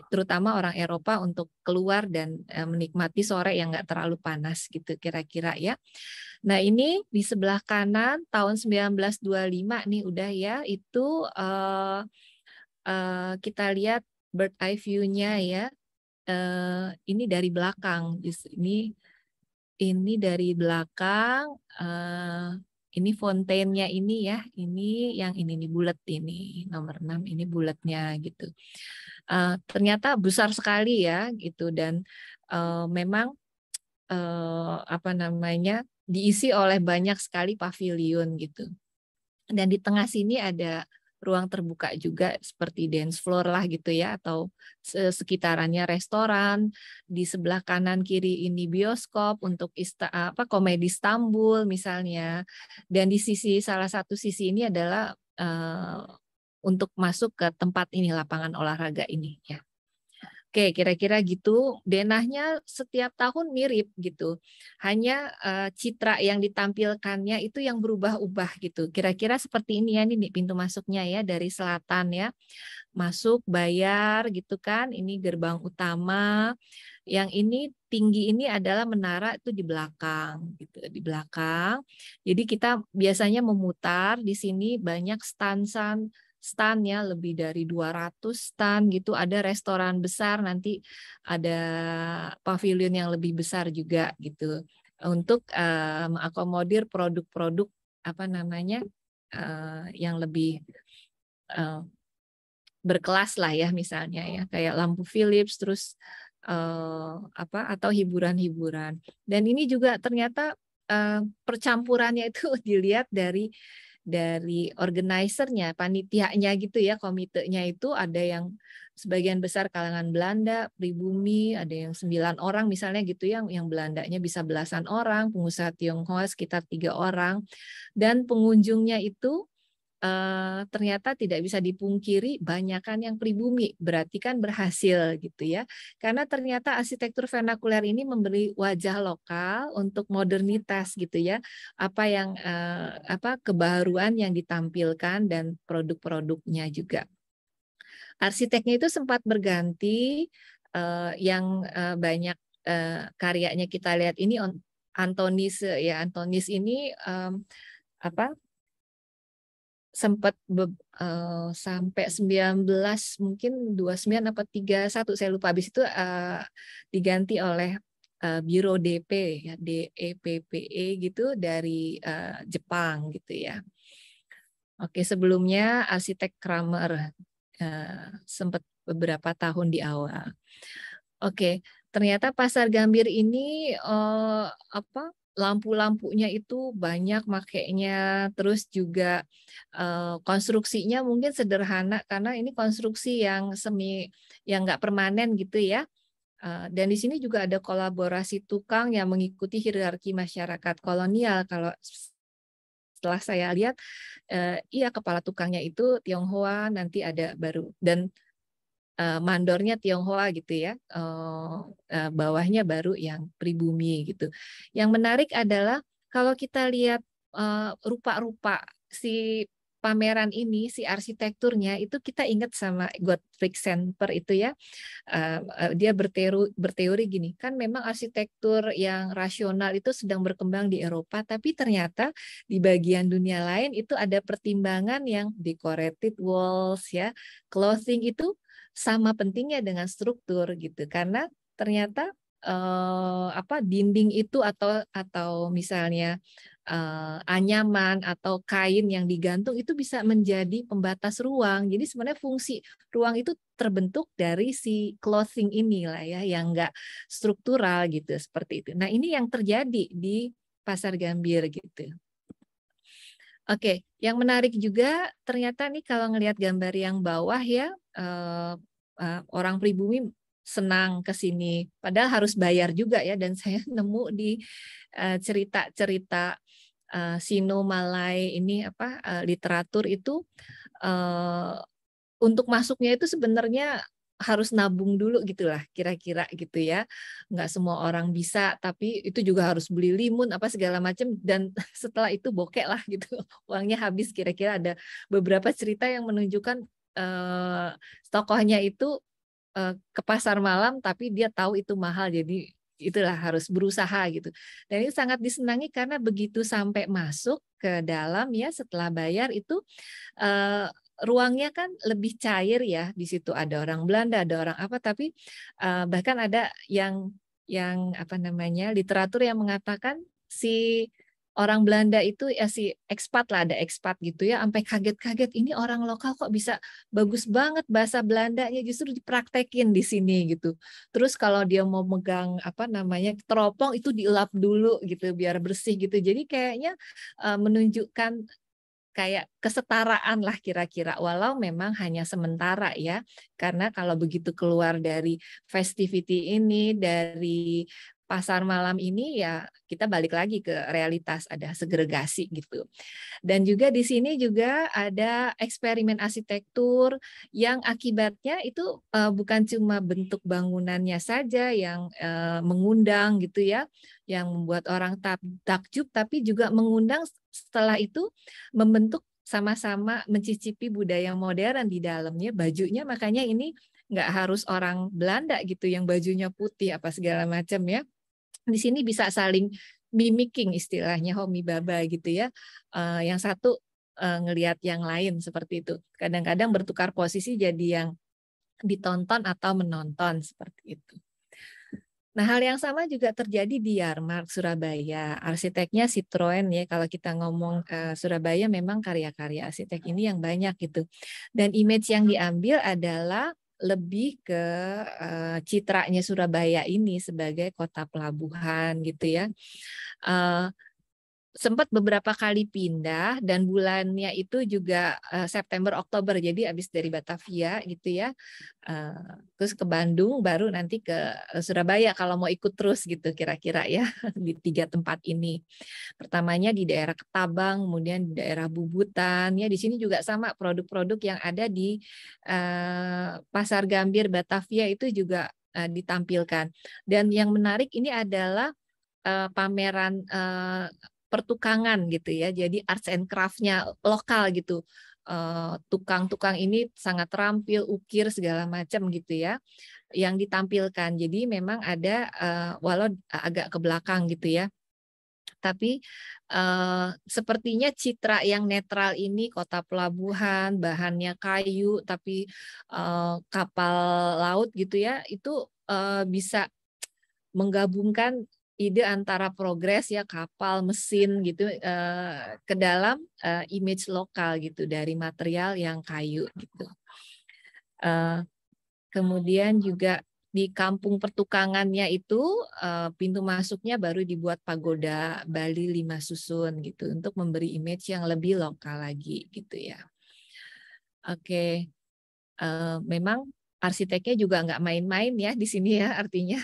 terutama orang Eropa untuk keluar dan menikmati sore yang nggak terlalu panas gitu kira-kira ya. Nah, ini di sebelah kanan tahun 1925 nih udah ya, itu kita lihat bird eye view-nya ya. Ini dari belakang. Ini dari belakang, ini fontainya ini ya, ini yang ini nih bulat ini, nomor 6 ini bulatnya gitu. Ternyata besar sekali ya gitu, dan memang diisi oleh banyak sekali pavilion gitu. Dan di tengah sini ada ruang terbuka juga seperti dance floor lah gitu ya, atau sekitarannya restoran. Di sebelah kanan kiri ini bioskop untuk komedi Istanbul misalnya. Dan di salah satu sisi ini adalah untuk masuk ke tempat ini, lapangan olahraga ini ya. Oke, kira-kira gitu. Denahnya setiap tahun mirip gitu. Hanya citra yang ditampilkannya itu yang berubah-ubah gitu. Kira-kira seperti ini ya, ini pintu masuknya ya dari selatan ya. Masuk, bayar gitu kan. Ini gerbang utama. Yang ini tinggi ini adalah menara itu di belakang gitu, di belakang. Jadi kita biasanya memutar di sini banyak stand ya, lebih dari 200 stand gitu, ada restoran besar, nanti ada pavilion yang lebih besar juga gitu untuk mengakomodir produk-produk apa namanya yang lebih berkelas lah ya, misalnya ya kayak lampu Philips, terus apa atau hiburan-hiburan. Dan ini juga ternyata percampurannya itu dilihat dari organizer-nya, panitianya gitu ya, komitenya itu ada yang sebagian besar kalangan Belanda, pribumi, ada yang 9 orang misalnya gitu, yang Belandanya bisa belasan orang, pengusaha Tionghoa sekitar 3 orang, dan pengunjungnya itu ternyata tidak bisa dipungkiri banyakan yang pribumi, berarti kan berhasil gitu ya. Karena ternyata arsitektur vernakuler ini memberi wajah lokal untuk modernitas gitu ya. Apa yang kebaruan yang ditampilkan dan produk-produknya juga. Arsiteknya itu sempat berganti, yang banyak karyanya kita lihat ini Antonius ya. Antonius ini sempat sampai 19 mungkin 29 apa 31 saya lupa, habis itu diganti oleh Biro DP ya, DEPPE gitu dari Jepang gitu ya. Oke, sebelumnya arsitek Kramer sempat beberapa tahun di awal. Oke, ternyata Pasar Gambir ini lampu-lampunya itu banyak makainya, terus juga konstruksinya mungkin sederhana karena ini konstruksi yang nggak permanen gitu ya. Dan di sini juga ada kolaborasi tukang yang mengikuti hierarki masyarakat kolonial. Kalau setelah saya lihat, iya kepala tukangnya itu Tionghoa, nanti ada baru dan mandornya Tionghoa gitu ya, bawahnya baru yang pribumi gitu. Yang menarik adalah kalau kita lihat rupa-rupa si pameran ini, si arsitekturnya itu kita ingat sama Gottfried Semper itu ya. Dia berteori gini, kan memang arsitektur yang rasional itu sedang berkembang di Eropa, tapi ternyata di bagian dunia lain itu ada pertimbangan yang decorated walls ya, clothing itu sama pentingnya dengan struktur gitu, karena ternyata dinding itu atau misalnya anyaman atau kain yang digantung itu bisa menjadi pembatas ruang. Jadi sebenarnya fungsi ruang itu terbentuk dari si clothing inilah ya, yang enggak struktural gitu, seperti itu. Nah, ini yang terjadi di Pasar Gambir gitu. Oke, yang menarik juga ternyata nih kalau ngelihat gambar yang bawah ya, orang pribumi senang ke sini, padahal harus bayar juga ya. Dan saya nemu di cerita-cerita Sino Malay ini literatur itu untuk masuknya itu sebenarnya harus nabung dulu gitulah kira-kira gitu ya. Nggak semua orang bisa, tapi itu juga harus beli limun apa segala macam, dan setelah itu bokek lah gitu. Uangnya habis. Kira-kira ada beberapa cerita yang menunjukkan tokohnya itu ke pasar malam tapi dia tahu itu mahal, jadi itulah harus berusaha gitu. Dan ini sangat disenangi karena begitu sampai masuk ke dalam ya, setelah bayar itu ruangnya kan lebih cair ya. Di situ ada orang Belanda, ada orang apa, tapi bahkan ada yang literatur yang mengatakan si orang Belanda itu ya, si ekspat lah, ada ekspat gitu ya, sampai kaget-kaget ini orang lokal kok bisa bagus banget bahasa Belandanya, justru dipraktekin di sini gitu. Terus kalau dia mau megang teropong itu dielap dulu gitu biar bersih gitu. Jadi kayaknya menunjukkan kayak kesetaraan lah kira-kira, walau memang hanya sementara ya, karena kalau begitu keluar dari festivity ini, dari pasar malam ini ya kita balik lagi ke realitas, ada segregasi gitu. Dan juga di sini juga ada eksperimen arsitektur yang akibatnya itu bukan cuma bentuk bangunannya saja yang mengundang gitu ya, yang membuat orang takjub, tapi juga mengundang setelah itu membentuk sama-sama mencicipi budaya modern di dalamnya, bajunya makanya ini nggak harus orang Belanda gitu yang bajunya putih apa segala macam ya. Di sini bisa saling mimicking istilahnya homibaba gitu ya. Yang satu ngelihat yang lain seperti itu. Kadang-kadang bertukar posisi jadi yang ditonton atau menonton seperti itu. Nah, hal yang sama juga terjadi di Yarmark Surabaya. Arsiteknya Citroen ya. Kalau kita ngomong Surabaya memang karya-karya arsitek ini yang banyak gitu. Dan image yang diambil adalah lebih ke citranya Surabaya ini sebagai kota pelabuhan gitu ya. Sempat beberapa kali pindah dan bulannya itu juga September Oktober, jadi habis dari Batavia gitu ya, terus ke Bandung baru nanti ke Surabaya kalau mau ikut terus gitu kira-kira ya di 3 tempat ini. Pertamanya di daerah Ketabang, kemudian di daerah Bubutan ya, di sini juga sama produk-produk yang ada di Pasar Gambir Batavia itu juga ditampilkan. Dan yang menarik ini adalah pameran pertukangan gitu ya, jadi arts and craft-nya lokal gitu. Tukang-tukang ini sangat terampil, ukir segala macam gitu ya, yang ditampilkan. Jadi memang ada walau agak ke belakang gitu ya, tapi sepertinya citra yang netral ini kota pelabuhan, bahannya kayu, tapi kapal laut gitu ya, itu bisa menggabungkan ide antara progres ya kapal mesin gitu ke dalam image lokal gitu dari material yang kayu gitu. Kemudian juga di kampung pertukangannya itu pintu masuknya baru dibuat pagoda Bali 5 susun gitu untuk memberi image yang lebih lokal lagi gitu ya. Oke, memang arsiteknya juga nggak main-main ya di sini ya, artinya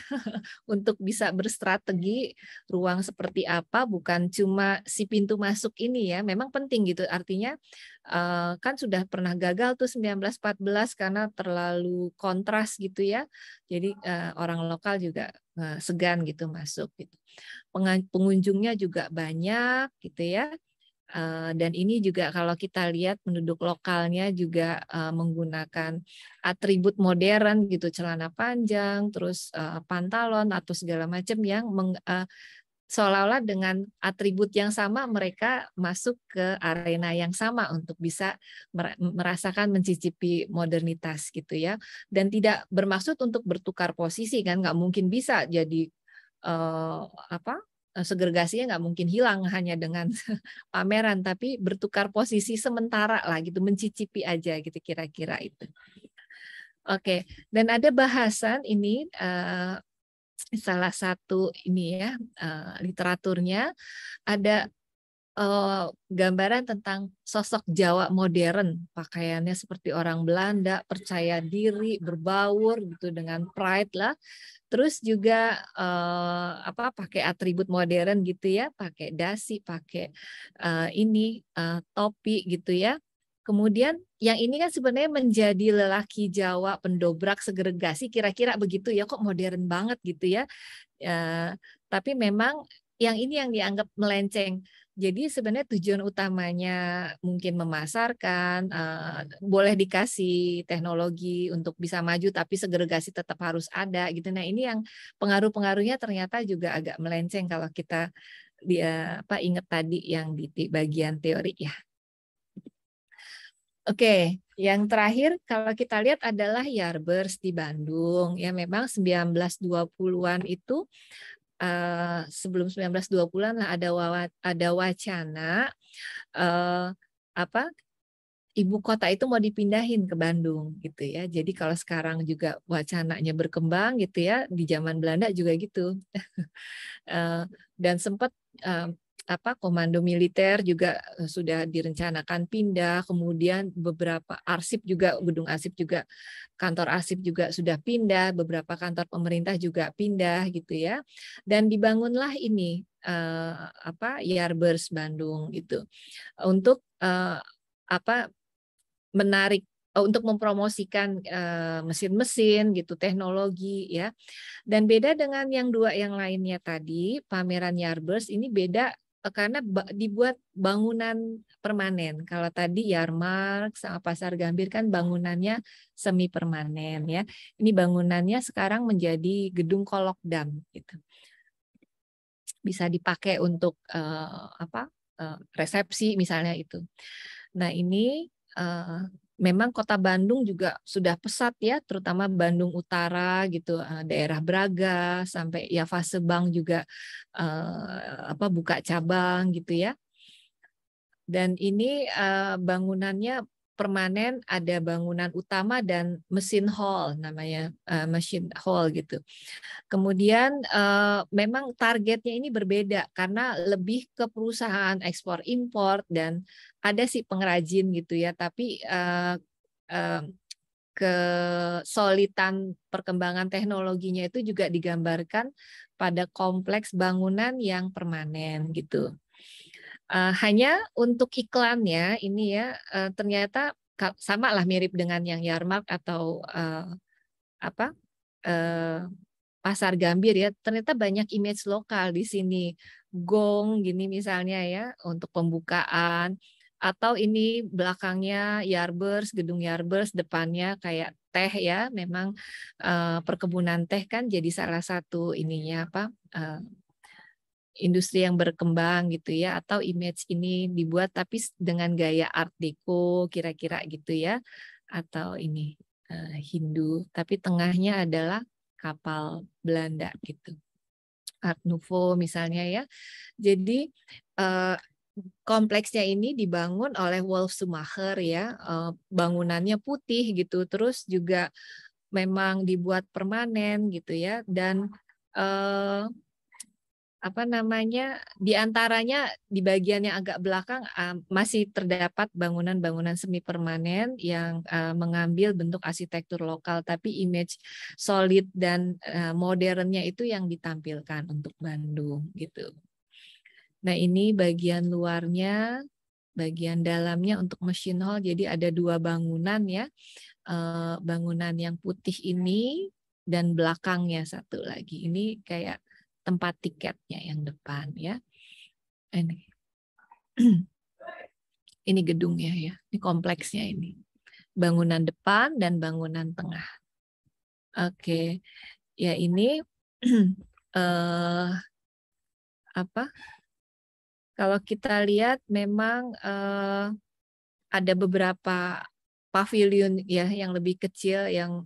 untuk bisa berstrategi ruang seperti apa bukan cuma si pintu masuk ini ya, memang penting gitu, artinya kan sudah pernah gagal tuh 1914 karena terlalu kontras gitu ya, jadi orang lokal juga segan gitu masuk gitu. Pengunjungnya juga banyak gitu ya. Dan ini juga kalau kita lihat penduduk lokalnya juga menggunakan atribut modern gitu, celana panjang, terus pantalon atau segala macam yang seolah-olah dengan atribut yang sama mereka masuk ke arena yang sama untuk bisa merasakan mencicipi modernitas gitu ya, dan tidak bermaksud untuk bertukar posisi kan, nggak mungkin bisa jadi segregasinya nggak mungkin hilang hanya dengan pameran, tapi bertukar posisi sementara lah gitu, mencicipi aja gitu kira-kira itu. Oke, dan ada bahasan ini salah satu ini ya literaturnya ada gambaran tentang sosok Jawa modern, pakaiannya seperti orang Belanda, percaya diri, berbaur gitu dengan pride lah. Terus juga pakai atribut modern gitu ya, pakai dasi, pakai topi gitu ya. Kemudian yang ini kan sebenarnya menjadi lelaki Jawa pendobrak segregasi, kira-kira begitu ya, kok modern banget gitu ya. Tapi memang yang ini yang dianggap melenceng. Jadi sebenarnya tujuan utamanya mungkin memasarkan, boleh dikasih teknologi untuk bisa maju, tapi segregasi tetap harus ada gitu. Nah ini yang pengaruh-pengaruhnya ternyata juga agak melenceng kalau kita ingat tadi yang di bagian teori ya. Oke, yang terakhir kalau kita lihat adalah Jaarbeurs di Bandung. Ya memang 1920-an itu sebelum 1920-an lah ada wacana ibu kota itu mau dipindahin ke Bandung gitu ya. Jadi kalau sekarang juga wacananya berkembang gitu ya, di zaman Belanda juga gitu. Dan sempat komando militer juga sudah direncanakan pindah, kemudian beberapa arsip juga, gedung arsip juga, kantor arsip juga sudah pindah, beberapa kantor pemerintah juga pindah gitu ya. Dan dibangunlah ini Yarbers Bandung gitu untuk menarik, untuk mempromosikan mesin-mesin gitu, teknologi ya. Dan beda dengan yang dua yang lainnya tadi, pameran Yarbers ini beda karena dibuat bangunan permanen. Kalau tadi Yarmark sama Pasar Gambir kan bangunannya semi permanen ya. Ini bangunannya sekarang menjadi gedung kolokdam gitu. Bisa dipakai untuk resepsi misalnya itu. Nah ini memang Kota Bandung juga sudah pesat ya, terutama Bandung Utara gitu, daerah Braga sampai ya Fase Bank juga buka cabang gitu ya. Dan ini bangunannya permanen, ada bangunan utama dan mesin hall namanya, mesin hall gitu. Kemudian memang targetnya ini berbeda karena lebih ke perusahaan ekspor impor dan ada sih pengrajin gitu ya, tapi kesolidan perkembangan teknologinya itu juga digambarkan pada kompleks bangunan yang permanen gitu. Hanya untuk iklannya ini ya ternyata sama lah mirip dengan yang Yarmark atau Pasar Gambir ya, ternyata banyak image lokal di sini. Gong gini misalnya ya untuk pembukaan, atau ini belakangnya Yarbers, gedung Yarbers, depannya kayak teh ya, memang perkebunan teh kan jadi salah satu ininya industri yang berkembang gitu ya, atau image ini dibuat tapi dengan gaya Art Deco kira-kira gitu ya, atau ini Hindu, tapi tengahnya adalah kapal Belanda gitu, Art Nouveau misalnya ya. Jadi kompleksnya ini dibangun oleh Wolf Schumacher ya, bangunannya putih gitu, terus juga memang dibuat permanen gitu ya, dan di antaranya di bagian yang agak belakang masih terdapat bangunan-bangunan semi permanen yang mengambil bentuk arsitektur lokal, tapi image solid dan modernnya itu yang ditampilkan untuk Bandung gitu. Nah ini bagian luarnya, bagian dalamnya untuk machine hall, jadi ada dua bangunan ya, bangunan yang putih ini dan belakangnya satu lagi ini kayak tempat tiketnya yang depan ya. Ini gedungnya ya, ini kompleksnya ini. Bangunan depan dan bangunan tengah. Oke. Ya ini kalau kita lihat memang ada beberapa pavilion ya yang lebih kecil yang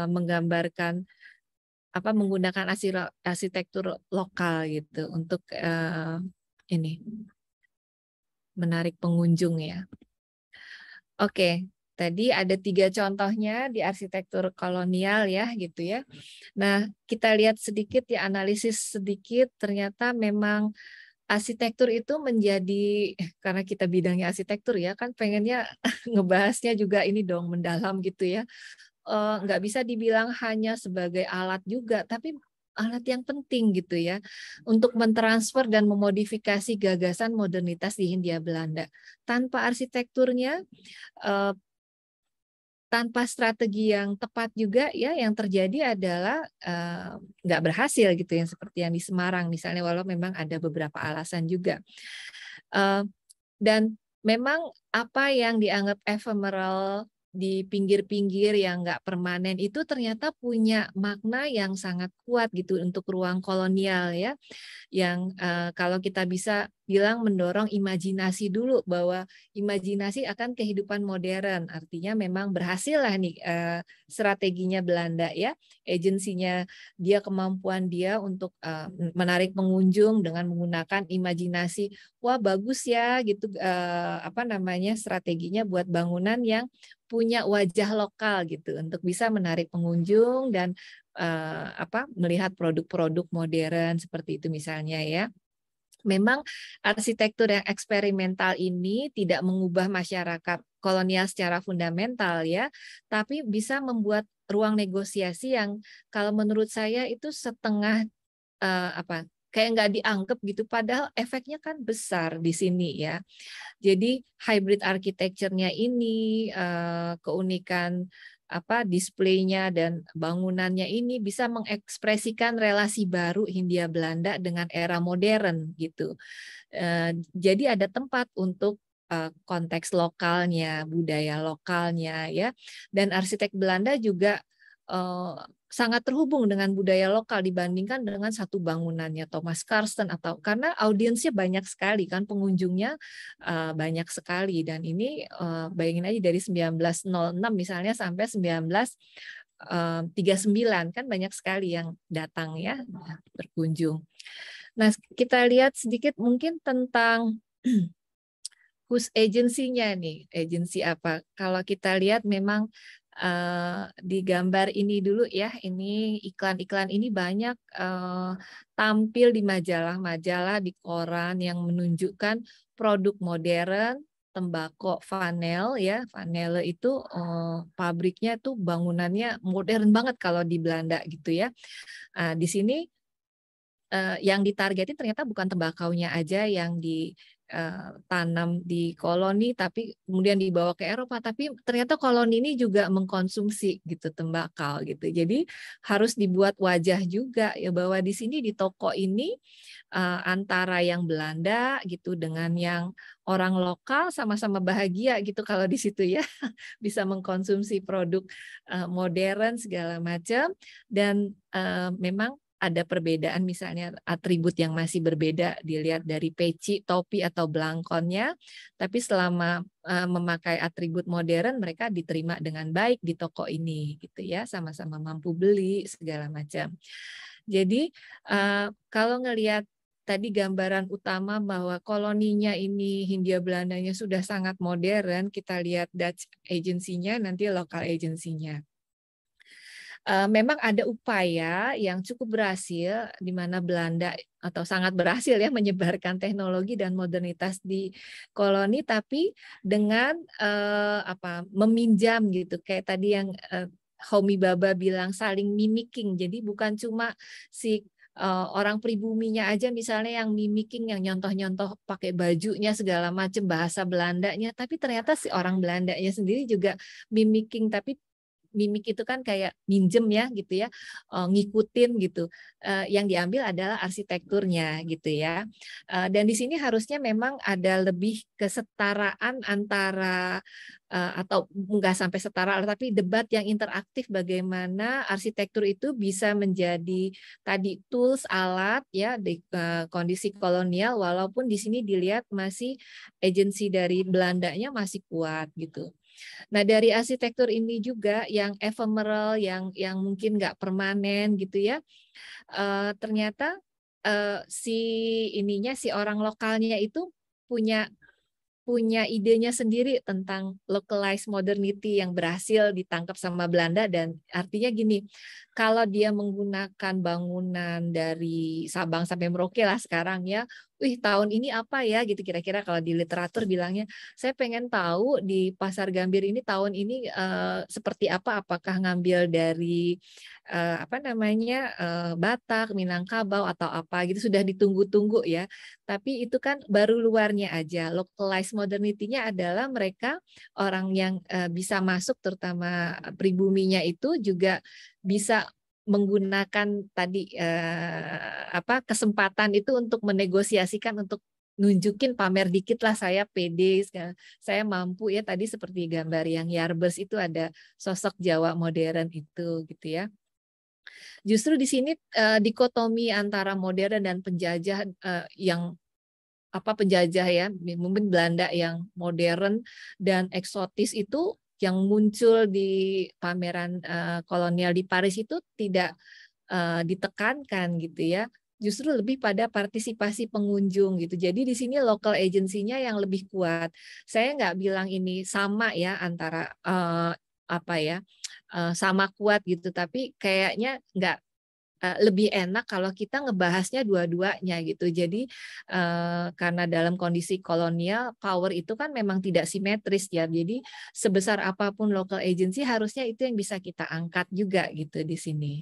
menggambarkan menggunakan arsitektur lokal gitu untuk ini menarik pengunjung ya. Oke, tadi ada 3 contohnya di arsitektur kolonial ya gitu ya. Nah kita lihat sedikit ya, analisis sedikit, ternyata memang arsitektur itu menjadi, karena kita bidangnya arsitektur ya kan pengennya ngebahasnya juga ini dong mendalam gitu ya. Nggak bisa dibilang hanya sebagai alat juga, tapi alat yang penting gitu ya untuk mentransfer dan memodifikasi gagasan modernitas di Hindia Belanda. Tanpa arsitekturnya, tanpa strategi yang tepat juga ya, yang terjadi adalah nggak berhasil gitu, yang seperti yang di Semarang misalnya, walau memang ada beberapa alasan juga. Dan memang apa yang dianggap ephemeral di pinggir-pinggir yang nggak permanen itu ternyata punya makna yang sangat kuat gitu untuk ruang kolonial ya, yang kalau kita bisa bilang mendorong imajinasi dulu, bahwa imajinasi akan kehidupan modern. Artinya memang berhasil lah nih strateginya Belanda ya, agensinya dia, kemampuan dia untuk menarik pengunjung dengan menggunakan imajinasi. Wah bagus ya gitu strateginya buat bangunan yang punya wajah lokal gitu untuk bisa menarik pengunjung dan melihat produk-produk modern seperti itu misalnya ya. memang arsitektur yang eksperimental ini tidak mengubah masyarakat kolonial secara fundamental ya, tapi bisa membuat ruang negosiasi yang kalau menurut saya itu setengah kayak nggak dianggap gitu, padahal efeknya kan besar di sini ya. Jadi hybrid architecture-nya ini, keunikan displaynya dan bangunannya ini bisa mengekspresikan relasi baru Hindia Belanda dengan era modern gitu. Jadi ada tempat untuk konteks lokalnya, budaya lokalnya ya, dan arsitek Belanda juga sangat terhubung dengan budaya lokal dibandingkan dengan satu bangunannya Thomas Karsten atau karena audiensnya banyak sekali kan, pengunjungnya banyak sekali, dan ini bayangin aja dari 1906 misalnya sampai 1939 kan banyak sekali yang datang ya berkunjung. Nah, kita lihat sedikit mungkin tentang whose agency-nya nih, agensi apa. Kalau kita lihat memang di gambar ini dulu ya, ini iklan-iklan ini banyak tampil di majalah-majalah, di koran yang menunjukkan produk modern, tembakau Vanel ya. Vanel itu pabriknya tuh bangunannya modern banget kalau di Belanda gitu ya. Di sini yang ditargetin ternyata bukan tembakaunya aja yang ditanam di koloni, tapi kemudian dibawa ke Eropa. Tapi ternyata koloni ini juga mengkonsumsi gitu tembakau gitu. Jadi harus dibuat wajah juga ya bahwa di sini di toko ini antara yang Belanda gitu dengan yang orang lokal sama-sama bahagia gitu kalau di situ ya, bisa mengkonsumsi produk modern segala macam, dan memang ada perbedaan misalnya atribut yang masih berbeda dilihat dari peci, topi atau belangkonnya, tapi selama memakai atribut modern mereka diterima dengan baik di toko ini gitu ya, sama-sama mampu beli segala macam. Jadi kalau ngelihat tadi gambaran utama bahwa koloninya ini Hindia Belandanya sudah sangat modern, kita lihat Dutch agency-nya, nanti lokal agency-nya. Memang ada upaya yang cukup berhasil di mana Belanda atau sangat berhasil ya menyebarkan teknologi dan modernitas di koloni, tapi dengan meminjam gitu kayak tadi yang Homi Baba bilang saling mimicking. Jadi bukan cuma si orang pribuminya aja misalnya yang mimicking, yang nyontoh-nyontoh pakai bajunya segala macam bahasa Belandanya, tapi ternyata si orang Belandanya sendiri juga mimicking, tapi mimik itu kan kayak minjem ya gitu ya, ngikutin gitu. Yang diambil adalah arsitekturnya gitu ya. Dan di sini harusnya memang ada lebih kesetaraan antara atau enggak sampai setara, tapi debat yang interaktif bagaimana arsitektur itu bisa menjadi tadi tools, alat ya di kondisi kolonial, walaupun di sini dilihat masih agensi dari Belandanya masih kuat gitu. Nah, dari arsitektur ini juga yang ephemeral, yang mungkin nggak permanen gitu ya, ternyata si orang lokalnya itu punya idenya sendiri tentang localized modernity yang berhasil ditangkap sama Belanda. Dan artinya gini, kalau dia menggunakan bangunan dari Sabang sampai Merauke lah sekarang ya, tahun ini apa ya gitu, kira-kira kalau di literatur bilangnya, saya pengen tahu di Pasar Gambir ini tahun ini seperti apa, apakah ngambil dari Batak, Minangkabau atau apa gitu, sudah ditunggu-tunggu ya. Tapi itu kan baru luarnya aja. Localized modernity-nya adalah mereka orang yang bisa masuk, terutama pribuminya itu juga bisa menggunakan tadi kesempatan itu untuk menegosiasikan, untuk nunjukin, pamer dikit lah saya pede, saya mampu ya, tadi seperti gambar yang Yarbes itu ada sosok Jawa modern itu gitu ya. Justru di sini dikotomi antara modern dan penjajah yang penjajah ya, mungkin Belanda yang modern dan eksotis itu yang muncul di pameran kolonial di Paris itu tidak ditekankan gitu ya. Justru lebih pada partisipasi pengunjung gitu. Jadi di sini local agency-nya yang lebih kuat. Saya nggak bilang ini sama ya antara sama kuat gitu, tapi kayaknya nggak lebih enak kalau kita ngebahasnya dua-duanya gitu. Jadi karena dalam kondisi kolonial power itu kan memang tidak simetris ya. Jadi sebesar apapun local agency harusnya itu yang bisa kita angkat juga gitu di sini.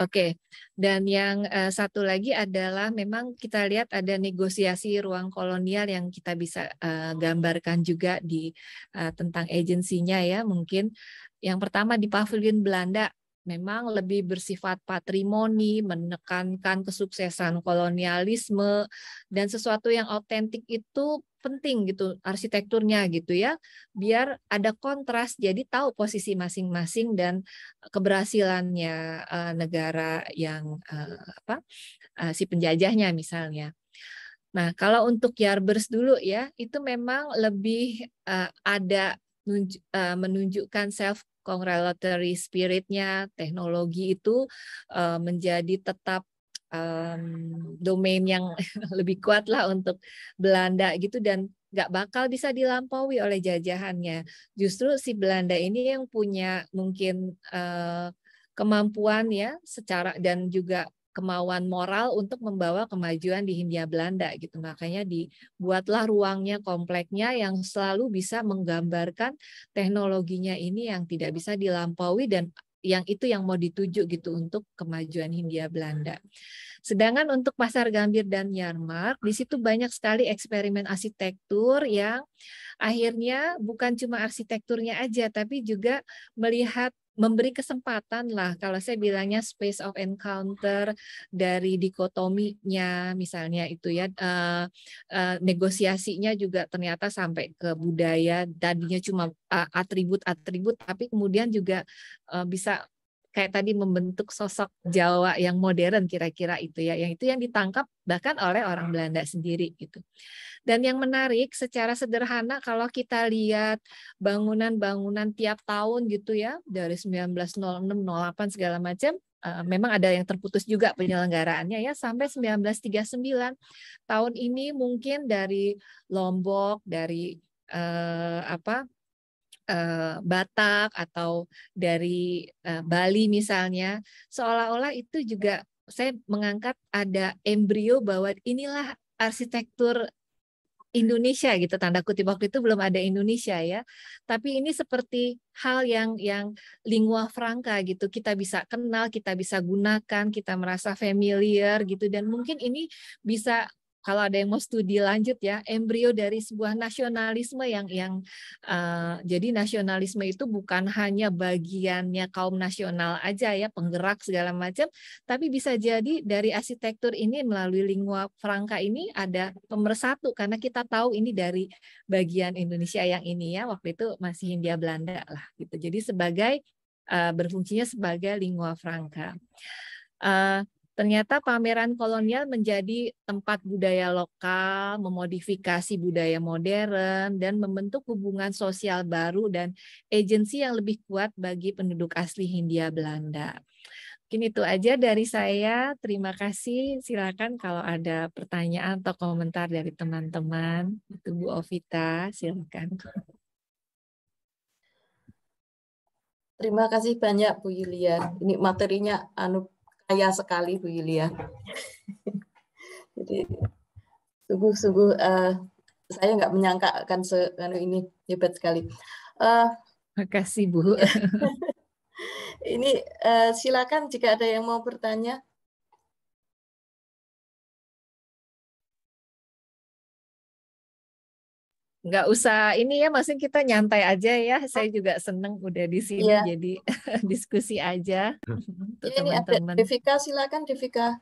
Oke, dan yang satu lagi adalah memang kita lihat ada negosiasi ruang kolonial yang kita bisa gambarkan juga di tentang agensinya ya. Mungkin yang pertama di Pavilion Belanda memang lebih bersifat patrimoni, menekankan kesuksesan kolonialisme dan sesuatu yang autentik itu penting gitu arsitekturnya gitu ya, biar ada kontras jadi tahu posisi masing-masing dan keberhasilannya negara yang si penjajahnya misalnya. Nah, kalau untuk Jaarbeurs dulu ya, itu memang lebih ada menunjukkan self congratulatory spiritnya, teknologi itu menjadi tetap domain yang lebih kuat lah untuk Belanda gitu dan nggak bakal bisa dilampaui oleh jajahannya. Justru si Belanda ini yang punya mungkin kemampuan ya secara dan juga kemauan moral untuk membawa kemajuan di Hindia Belanda gitu. Makanya dibuatlah ruangnya, kompleknya yang selalu bisa menggambarkan teknologinya ini yang tidak bisa dilampaui dan yang itu yang mau dituju gitu untuk kemajuan Hindia Belanda. Sedangkan untuk Pasar Gambir dan Yarmark, di situ banyak sekali eksperimen arsitektur yang akhirnya bukan cuma arsitekturnya aja, tapi juga melihat memberi kesempatan lah, kalau saya bilangnya space of encounter dari dikotominya misalnya itu ya, negosiasinya juga ternyata sampai ke budaya, tadinya cuma atribut-atribut, tapi kemudian juga bisa kayak tadi membentuk sosok Jawa yang modern kira-kira itu ya, yang itu yang ditangkap bahkan oleh orang Belanda sendiri gitu. Dan yang menarik secara sederhana kalau kita lihat bangunan-bangunan tiap tahun gitu ya dari 1906, 08 segala macam, memang ada yang terputus juga penyelenggaraannya ya sampai 1939. Tahun ini mungkin dari Lombok, dari Batak atau dari Bali misalnya, seolah-olah itu juga saya mengangkat ada embrio bahwa inilah arsitektur Indonesia gitu, tanda kutip, waktu itu belum ada Indonesia ya, tapi ini seperti hal yang lingua franca gitu, kita bisa kenal, kita bisa gunakan, kita merasa familiar gitu, dan mungkin ini bisa kalau ada yang mau studi lanjut ya, embrio dari sebuah nasionalisme yang jadi nasionalisme itu bukan hanya bagiannya kaum nasional aja ya, penggerak segala macam, tapi bisa jadi dari arsitektur ini melalui lingua franca ini ada pemersatu karena kita tahu ini dari bagian Indonesia yang ini ya, waktu itu masih Hindia Belanda lah gitu. Jadi sebagai berfungsinya sebagai lingua franca. Ternyata pameran kolonial menjadi tempat budaya lokal, memodifikasi budaya modern, dan membentuk hubungan sosial baru dan agensi yang lebih kuat bagi penduduk asli Hindia Belanda. Mungkin itu aja dari saya. Terima kasih. Silakan kalau ada pertanyaan atau komentar dari teman-teman. Itu Bu Ovita, silakan. Terima kasih banyak Bu Yulia. Ini materinya kaya sekali Bu Yulia. Jadi sungguh-sungguh saya nggak menyangka akan ini hebat sekali. Terima kasih Bu. Ya. Ini silakan jika ada yang mau bertanya. Nggak usah ini ya, maksudnya kita nyantai aja ya. Saya juga seneng udah di sini, Ya. jadi diskusi aja untuk Ya, ini teman-teman. ada Devika, silakan Devika.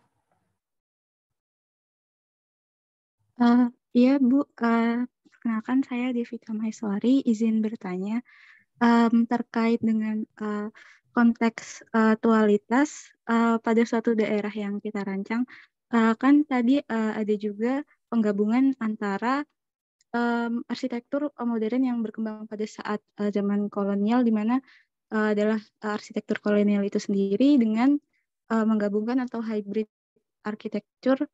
Iya Bu, perkenalkan saya Devika Maiswari, izin bertanya terkait dengan konteks dualitas pada suatu daerah yang kita rancang. Kan tadi ada juga penggabungan antara arsitektur modern yang berkembang pada saat zaman kolonial, di mana adalah arsitektur kolonial itu sendiri dengan menggabungkan atau hybrid arsitektur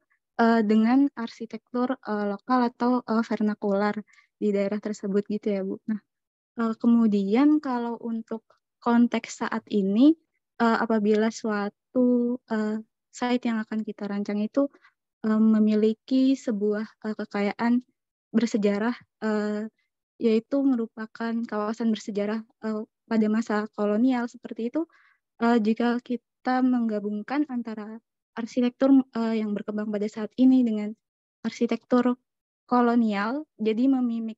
dengan arsitektur lokal atau vernakular di daerah tersebut gitu ya Bu. Nah, kemudian kalau untuk konteks saat ini, apabila suatu site yang akan kita rancang itu memiliki sebuah kekayaan bersejarah, yaitu merupakan kawasan bersejarah pada masa kolonial seperti itu. Jika kita menggabungkan antara arsitektur yang berkembang pada saat ini dengan arsitektur kolonial, jadi memimik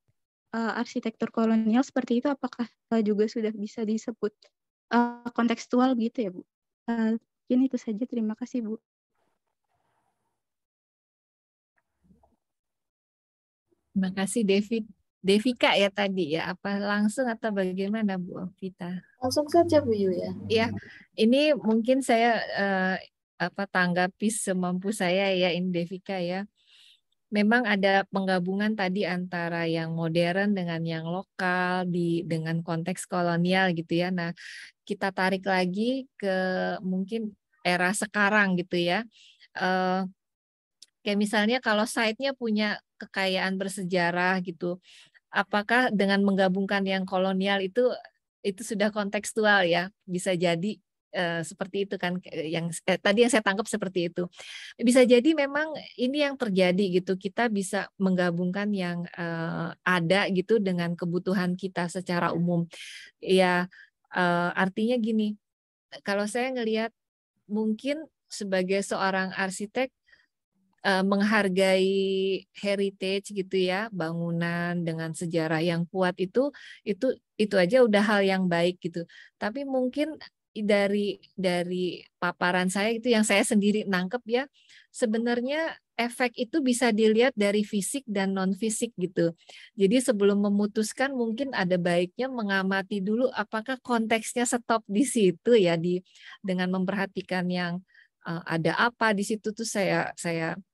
arsitektur kolonial seperti itu, apakah juga sudah bisa disebut kontekstual gitu ya, Bu? Mungkin itu saja. Terima kasih, Bu. Terima kasih Devika ya tadi ya. Apa langsung atau bagaimana Bu Ovita? Langsung saja Bu Yu ya. Ya, ini mungkin saya tanggapi semampu saya ya, ini Devika ya. Memang ada penggabungan tadi antara yang modern dengan yang lokal dengan konteks kolonial gitu ya. Nah, kita tarik lagi ke mungkin era sekarang gitu ya. Kayak misalnya kalau site-nya punya kekayaan bersejarah gitu, apakah dengan menggabungkan yang kolonial itu sudah kontekstual ya? Bisa jadi seperti itu kan, yang tadi yang saya tangkap seperti itu. Bisa jadi memang ini yang terjadi gitu, kita bisa menggabungkan yang ada gitu dengan kebutuhan kita secara umum. Ya, artinya gini, kalau saya ngelihat mungkin sebagai seorang arsitek menghargai heritage gitu ya, bangunan dengan sejarah yang kuat itu aja udah hal yang baik gitu. Tapi mungkin dari paparan saya itu yang saya sendiri nangkep ya, sebenarnya efek itu bisa dilihat dari fisik dan non fisik gitu. Jadi sebelum memutuskan mungkin ada baiknya mengamati dulu apakah konteksnya stop di situ ya, dengan memperhatikan yang ada apa di situ tuh saya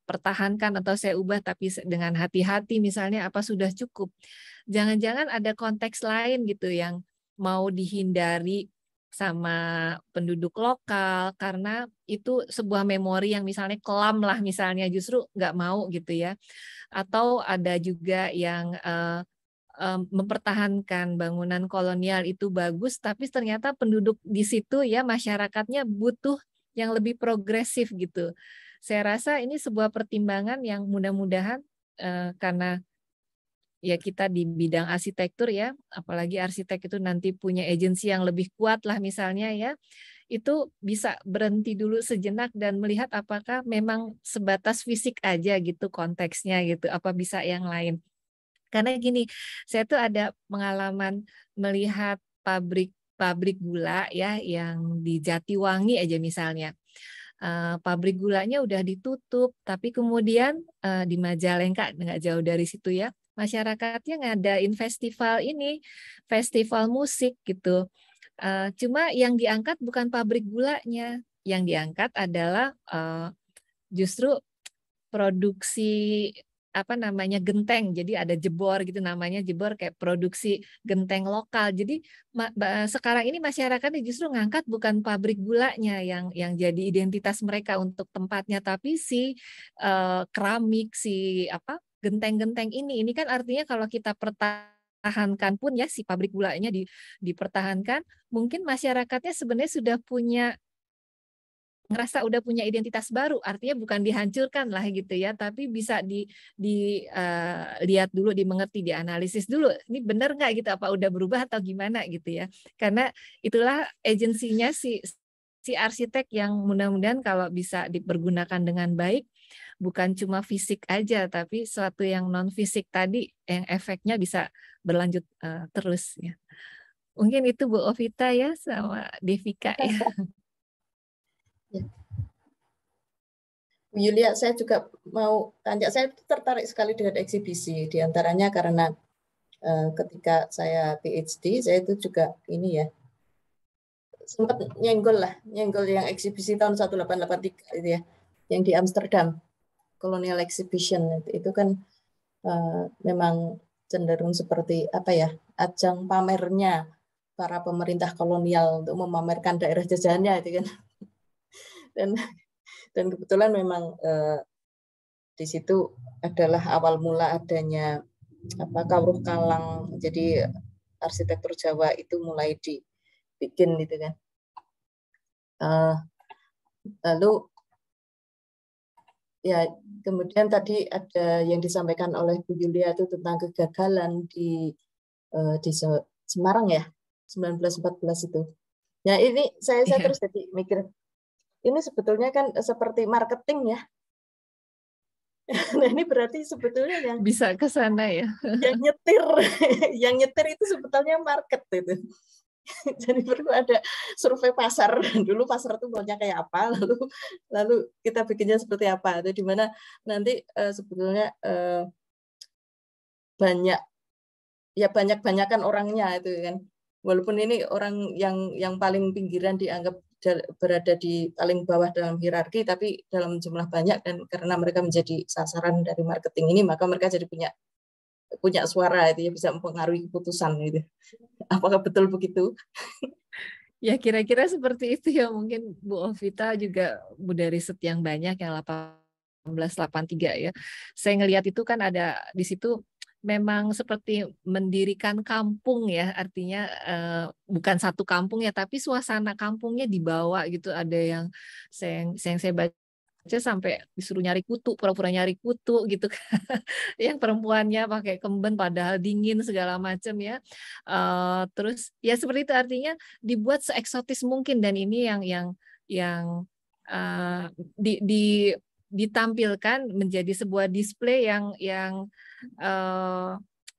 pertahankan atau saya ubah, tapi dengan hati-hati, misalnya apa sudah cukup. Jangan-jangan ada konteks lain gitu yang mau dihindari sama penduduk lokal karena itu sebuah memori yang misalnya kelam lah, misalnya justru nggak mau gitu ya. Atau ada juga yang mempertahankan bangunan kolonial itu bagus, tapi ternyata penduduk di situ ya, masyarakatnya butuh yang lebih progresif gitu. Saya rasa ini sebuah pertimbangan yang mudah-mudahan karena ya kita di bidang arsitektur ya, apalagi arsitek itu nanti punya agensi yang lebih kuat lah misalnya ya, itu bisa berhenti dulu sejenak dan melihat apakah memang sebatas fisik aja gitu konteksnya gitu, apa bisa yang lain. Karena gini, saya tuh ada pengalaman melihat pabrik gula ya yang di Jatiwangi aja misalnya. Pabrik gulanya udah ditutup, tapi kemudian di Majalengka nggak jauh dari situ ya, masyarakatnya ngadain festival musik gitu. Cuma yang diangkat bukan pabrik gulanya, yang diangkat adalah justru produksi genteng. Jadi ada jebor gitu, namanya jebor, kayak produksi genteng lokal. Jadi sekarang ini masyarakatnya justru ngangkat bukan pabrik gulanya yang jadi identitas mereka untuk tempatnya, tapi si keramik, si genteng-genteng ini kan artinya kalau kita pertahankan pun ya, si pabrik gulanya dipertahankan, mungkin masyarakatnya sebenarnya sudah ngerasa udah punya identitas baru, artinya bukan dihancurkan lah gitu ya, tapi bisa dilihat dulu, dimengerti, dianalisis dulu, ini benar nggak gitu, apa udah berubah atau gimana gitu ya. Karena itulah agensinya si arsitek yang mudah-mudahan kalau bisa dipergunakan dengan baik, bukan cuma fisik aja, tapi suatu yang non fisik tadi yang efeknya bisa berlanjut terus ya. Mungkin itu Bu Ovita ya sama Devika ya. Bu Yulia, saya juga mau tanya, saya tertarik sekali dengan eksibisi, diantaranya karena ketika saya PhD, saya itu juga ini ya, sempat nyenggol yang eksibisi tahun 1883 itu ya, yang di Amsterdam, Colonial Exhibition, itu kan memang cenderung seperti ajang pamernya para pemerintah kolonial untuk memamerkan daerah jajahannya itu kan. Dan kebetulan memang di situ adalah awal mula adanya Kawruh Kalang, jadi arsitektur Jawa itu mulai dibikin gitu kan. Lalu ya kemudian tadi ada yang disampaikan oleh Bu Yulia itu tentang kegagalan di Semarang ya 1914 itu. Ya ini saya terus jadi mikir ini sebetulnya kan seperti marketing ya. Nah ini berarti sebetulnya yang bisa ke sana ya. yang nyetir itu sebetulnya market itu. Jadi perlu ada survei pasar. Dulu pasar itu maunya kayak apa, lalu kita bikinnya seperti apa. Itu di mana nanti sebetulnya banyak-banyakan orangnya itu kan. Walaupun ini orang yang paling pinggiran dianggap berada di paling bawah dalam hierarki, tapi dalam jumlah banyak dan karena mereka menjadi sasaran dari marketing ini, maka mereka jadi punya suara itu ya, bisa mempengaruhi keputusan gitu. Apakah betul begitu? Ya kira-kira seperti itu ya, mungkin Bu Ovita juga udah riset yang banyak yang 1883 ya. Saya ngelihat itu kan ada di situ memang seperti mendirikan kampung ya, artinya bukan satu kampung ya, tapi suasana kampungnya dibawa gitu. Ada yang saya baca sampai disuruh nyari kutu, pura-pura nyari kutu gitu kan. Yang perempuannya pakai kemben padahal dingin segala macam ya. Terus ya seperti itu, artinya dibuat seeksotis mungkin, dan ini yang ditampilkan menjadi sebuah display yang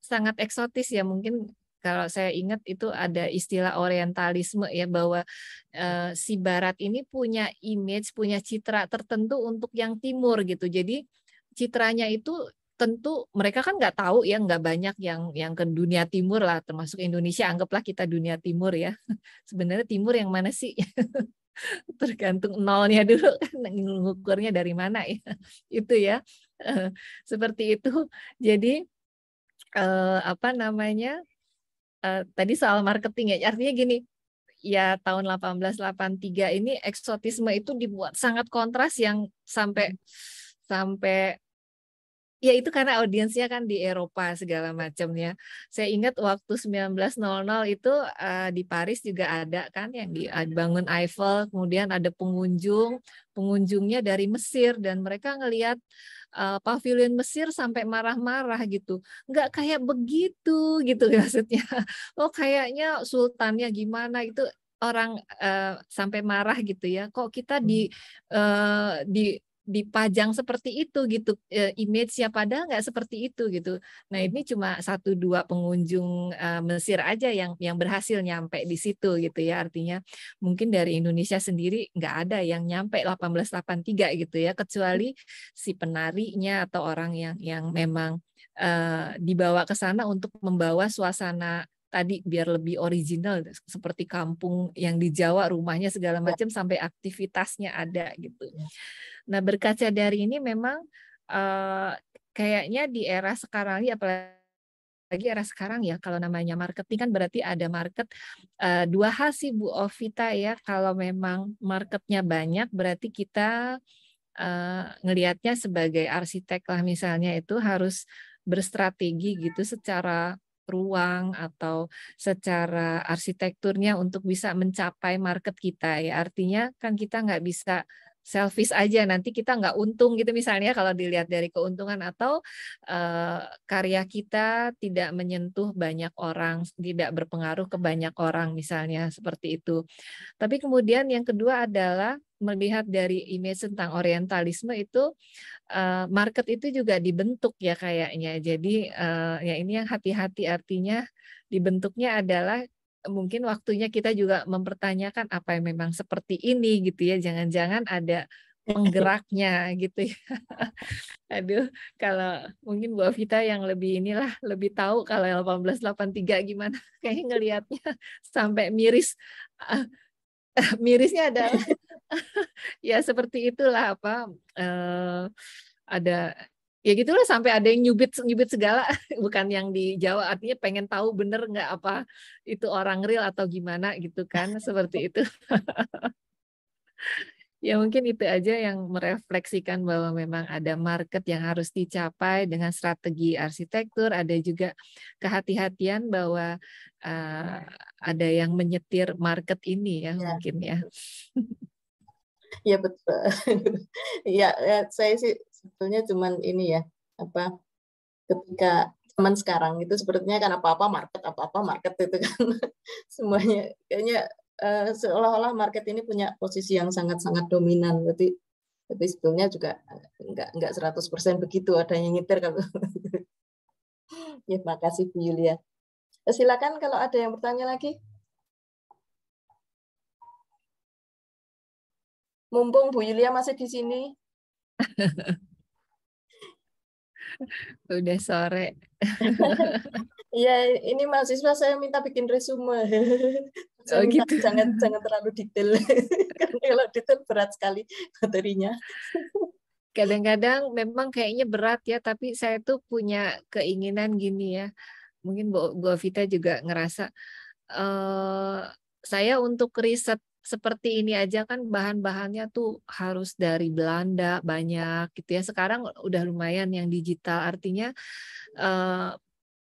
sangat eksotis ya. Mungkin kalau saya ingat itu ada istilah orientalisme ya, bahwa si Barat ini punya image, punya citra tertentu untuk yang Timur gitu. Jadi citranya itu tentu mereka kan nggak tahu ya, nggak banyak yang ke dunia Timur lah, termasuk Indonesia. Anggaplah kita dunia Timur ya. Sebenarnya Timur yang mana sih? Tergantung nolnya dulu kan, ngukurnya dari mana ya. Itu ya. Seperti itu. Jadi apa namanya? Tadi soal marketing ya, artinya gini, ya tahun 1883 ini eksotisme itu dibuat sangat kontras yang sampai ya itu karena audiensnya kan di Eropa segala macamnya. Saya ingat waktu 1900 itu di Paris juga ada kan yang dibangun Eiffel, kemudian ada pengunjungnya dari Mesir dan mereka ngelihat pavilion Mesir sampai marah-marah gitu. Nggak kayak begitu gitu maksudnya. Oh kayaknya sultannya gimana itu, orang sampai marah gitu ya. Kok kita dipajang seperti itu gitu image-nya, padahal nggak seperti itu gitu. Nah ini cuma 1-2 pengunjung Mesir aja yang berhasil nyampe di situ gitu ya, artinya mungkin dari Indonesia sendiri nggak ada yang nyampe 1883 gitu ya, kecuali si penarinya atau orang yang memang dibawa ke sana untuk membawa suasana tadi biar lebih original seperti kampung yang di Jawa, rumahnya segala macam sampai aktivitasnya ada gitu. Nah, berkaca dari ini memang kayaknya di era sekarang ini, apalagi era sekarang ya, kalau namanya marketing kan berarti ada market. Dua hal sih Bu Ovita ya, kalau memang marketnya banyak berarti kita ngelihatnya sebagai arsitek lah misalnya, itu harus berstrategi gitu secara ruang atau secara arsitekturnya untuk bisa mencapai market kita ya. Artinya kan kita nggak bisa selfish aja, nanti kita nggak untung gitu misalnya kalau dilihat dari keuntungan, atau karya kita tidak menyentuh banyak orang, tidak berpengaruh ke banyak orang misalnya seperti itu. Tapi kemudian yang kedua adalah melihat dari image tentang orientalisme itu, market itu juga dibentuk ya kayaknya. Jadi ya ini yang hati-hati, artinya dibentuknya adalah mungkin waktunya kita juga mempertanyakan apa yang memang seperti ini gitu ya, jangan-jangan ada penggeraknya gitu ya. Aduh, kalau mungkin Bu Ovita yang lebih lebih tahu kalau 1883 gimana, kayaknya ngelihatnya sampai miris. Mirisnya adalah ya seperti itulah apa, ada ya gitulah, sampai ada yang nyubit segala, bukan yang di Jawa, artinya pengen tahu bener nggak apa itu orang real atau gimana gitu kan, seperti itu. Ya mungkin itu aja yang merefleksikan bahwa memang ada market yang harus dicapai dengan strategi arsitektur, ada juga kehati-hatian bahwa ada yang menyetir market ini ya mungkin ya. Ya betul. Ya, saya sih sebetulnya cuman ini ya, apa, ketika zaman sekarang itu sepertinya kan apa-apa market itu kan semuanya kayaknya seolah-olah market ini punya posisi yang sangat-sangat dominan. Berarti tapi sebetulnya juga enggak 100% begitu, ada yang nyetir kalau. Ya, makasih Bu Yulia. Silakan kalau ada yang bertanya lagi. Mumpung Bu Yulia masih di sini. Udah sore. Iya, ini mahasiswa saya minta bikin resume. Saya Oh minta gitu. jangan terlalu detail. Karena kalau detail berat sekali materinya. Kadang-kadang memang kayaknya berat ya, tapi saya tuh punya keinginan gini ya. Mungkin Bu Vita juga ngerasa saya untuk riset seperti ini aja kan bahan-bahannya tuh harus dari Belanda banyak gitu ya. Sekarang udah lumayan yang digital, artinya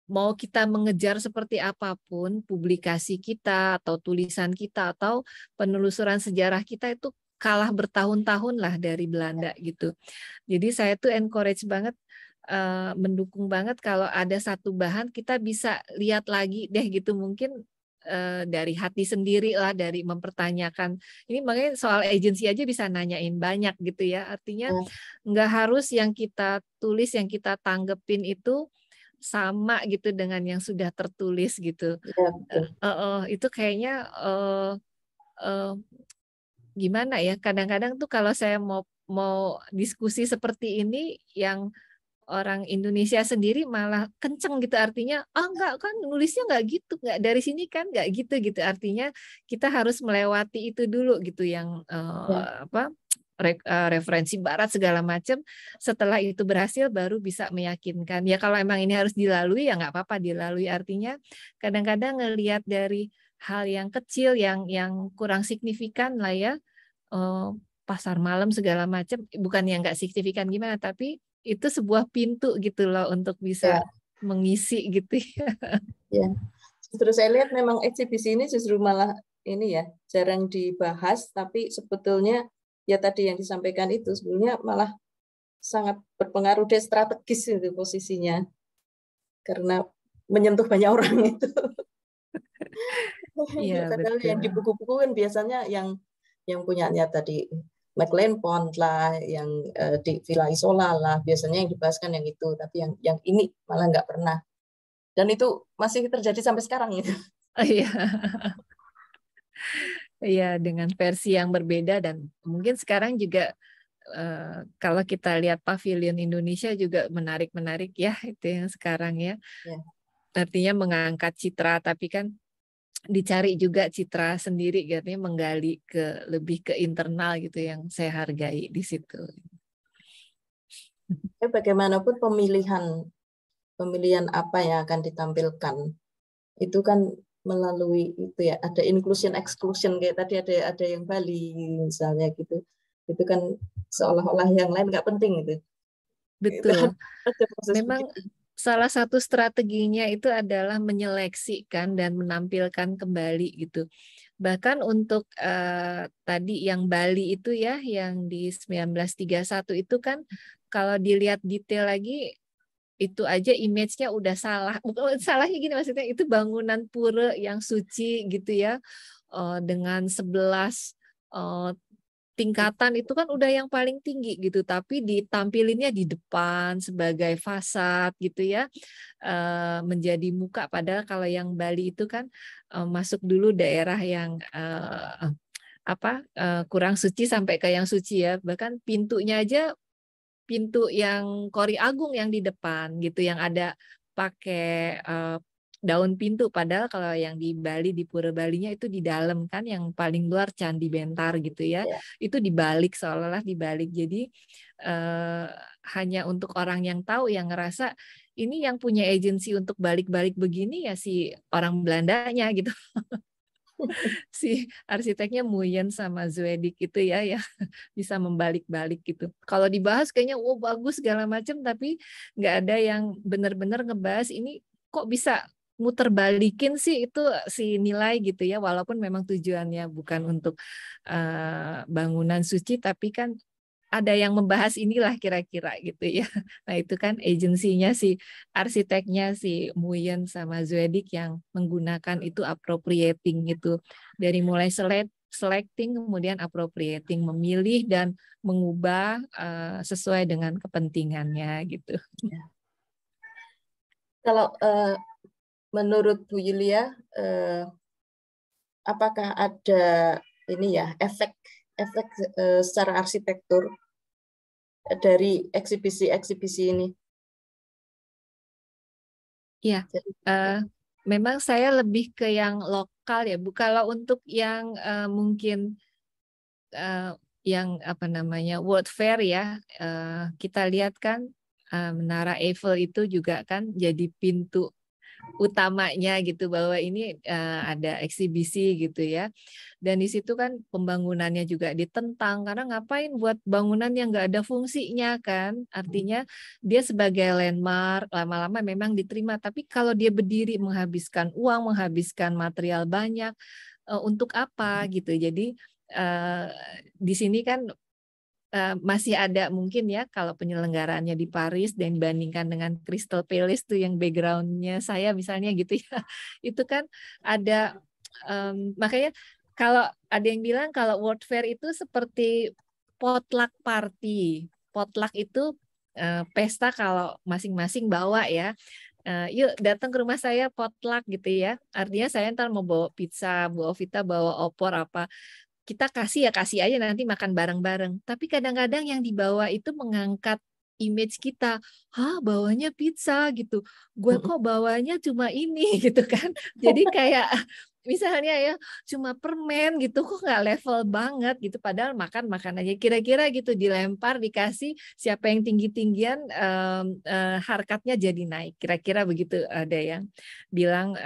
mau kita mengejar seperti apapun publikasi kita atau tulisan kita atau penelusuran sejarah kita itu kalah bertahun-tahun lah dari Belanda gitu. Jadi saya tuh encourage banget, mendukung banget kalau ada satu bahan kita bisa lihat lagi deh gitu, mungkin dari hati sendiri lah, dari mempertanyakan. Ini makanya soal agensi aja bisa nanyain banyak gitu ya. Artinya nggak harus yang kita tulis, yang kita tanggepin itu sama gitu dengan yang sudah tertulis gitu. Ya, betul. Itu kayaknya gimana ya? Kadang-kadang tuh kalau saya mau diskusi seperti ini, yang orang Indonesia sendiri malah kenceng gitu, artinya enggak kan nulisnya enggak gitu, enggak dari sini kan enggak gitu artinya kita harus melewati itu dulu gitu yang referensi barat segala macam. Setelah itu berhasil baru bisa meyakinkan ya, kalau emang ini harus dilalui ya nggak apa-apa dilalui. Artinya kadang-kadang ngelihat dari hal yang kecil yang kurang signifikan lah ya, pasar malam segala macam, bukan yang nggak signifikan gimana, tapi itu sebuah pintu gitu loh untuk bisa mengisi gitu ya. Ya, justru saya lihat memang eksibisi ini justru malah ini ya jarang dibahas, tapi sebetulnya ya tadi yang disampaikan itu sebenarnya malah sangat berpengaruh deh, strategis itu posisinya karena menyentuh banyak orang itu. Iya, Padahal betul. yang di buku-buku kan biasanya yang punyanya tadi Maclean Pond lah, yang di Villa Isola lah, biasanya yang dibahas kan yang itu, tapi yang ini malah nggak pernah. Dan itu masih terjadi sampai sekarang gitu. Iya. Iya, dengan versi yang berbeda, dan mungkin sekarang juga kalau kita lihat pavilion Indonesia juga menarik-menarik ya, itu yang sekarang ya. Artinya mengangkat citra, tapi kan dicari juga citra sendiri, artinya menggali lebih ke internal gitu, yang saya hargai di situ. Bagaimanapun pemilihan apa yang akan ditampilkan itu kan melalui itu ya, ada inclusion exclusion kayak tadi ada yang Bali misalnya gitu, itu kan seolah-olah yang lain nggak penting itu. Betul. Memang begitu. Salah satu strateginya itu adalah menyeleksikan dan menampilkan kembali gitu. Bahkan untuk tadi yang Bali itu ya, yang di 1931 itu kan kalau dilihat detail lagi, itu aja image-nya udah salah. Bukan salahnya gini, maksudnya itu bangunan pura yang suci gitu ya, dengan 11 tingkatan itu kan udah yang paling tinggi gitu, tapi ditampilinnya di depan sebagai fasad gitu ya, menjadi muka. Padahal kalau yang Bali itu kan masuk dulu daerah yang kurang suci sampai ke yang suci ya, bahkan pintunya aja pintu yang Kori Agung yang di depan gitu, yang ada pakai daun pintu, padahal kalau yang di Bali, di Pura Balinya itu di dalam kan, yang paling luar Candi Bentar gitu ya, itu dibalik, seolah-olah dibalik. Jadi hanya untuk orang yang tahu, yang ngerasa ini yang punya agensi untuk balik-balik begini ya si orang Belandanya gitu. Si arsiteknya Muyen sama Zwedik itu ya bisa membalik-balik gitu. Kalau dibahas kayaknya bagus segala macam, tapi nggak ada yang benar-benar ngebahas ini kok bisa muter balikin sih itu si nilai gitu ya, walaupun memang tujuannya bukan untuk bangunan suci, tapi kan ada yang membahas inilah kira-kira gitu ya. Nah itu kan agensinya si arsiteknya si Nguyen sama Zwedik yang menggunakan itu appropriating itu, dari mulai selecting kemudian appropriating, memilih dan mengubah sesuai dengan kepentingannya gitu. Kalau menurut Bu Yulia, apakah ada ini ya efek secara arsitektur dari eksibisi ini? Ya, memang saya lebih ke yang lokal ya. Kalau untuk yang mungkin yang apa namanya World Fair ya, kita lihat kan Menara Eiffel itu juga kan jadi pintu utamanya gitu, bahwa ini ada eksibisi gitu ya. Dan di situ kan pembangunannya juga ditentang karena ngapain buat bangunan yang nggak ada fungsinya kan. Artinya dia sebagai landmark lama-lama memang diterima, tapi kalau dia berdiri menghabiskan uang, menghabiskan material banyak, untuk apa gitu. Jadi di sini kan masih ada mungkin ya kalau penyelenggaraannya di Paris dan dibandingkan dengan Crystal Palace tuh yang backgroundnya saya misalnya gitu ya, itu kan ada makanya kalau ada yang bilang kalau World Fair itu seperti potluck party. Potluck itu pesta kalau masing-masing bawa ya. Yuk datang ke rumah saya potluck gitu ya. Artinya saya ntar mau bawa pizza, Bu Ovita bawa opor apa, kita kasih aja nanti makan bareng-bareng. Tapi kadang-kadang yang dibawa itu mengangkat image kita. Hah, bawanya pizza gitu. Gue kok bawanya cuma ini gitu kan. Jadi kayak misalnya ya cuma permen gitu, kok nggak level banget gitu. Padahal makan aja. Kira-kira gitu dilempar, dikasih, siapa yang tinggi-tinggian harkatnya jadi naik. Kira-kira begitu. Ada yang bilang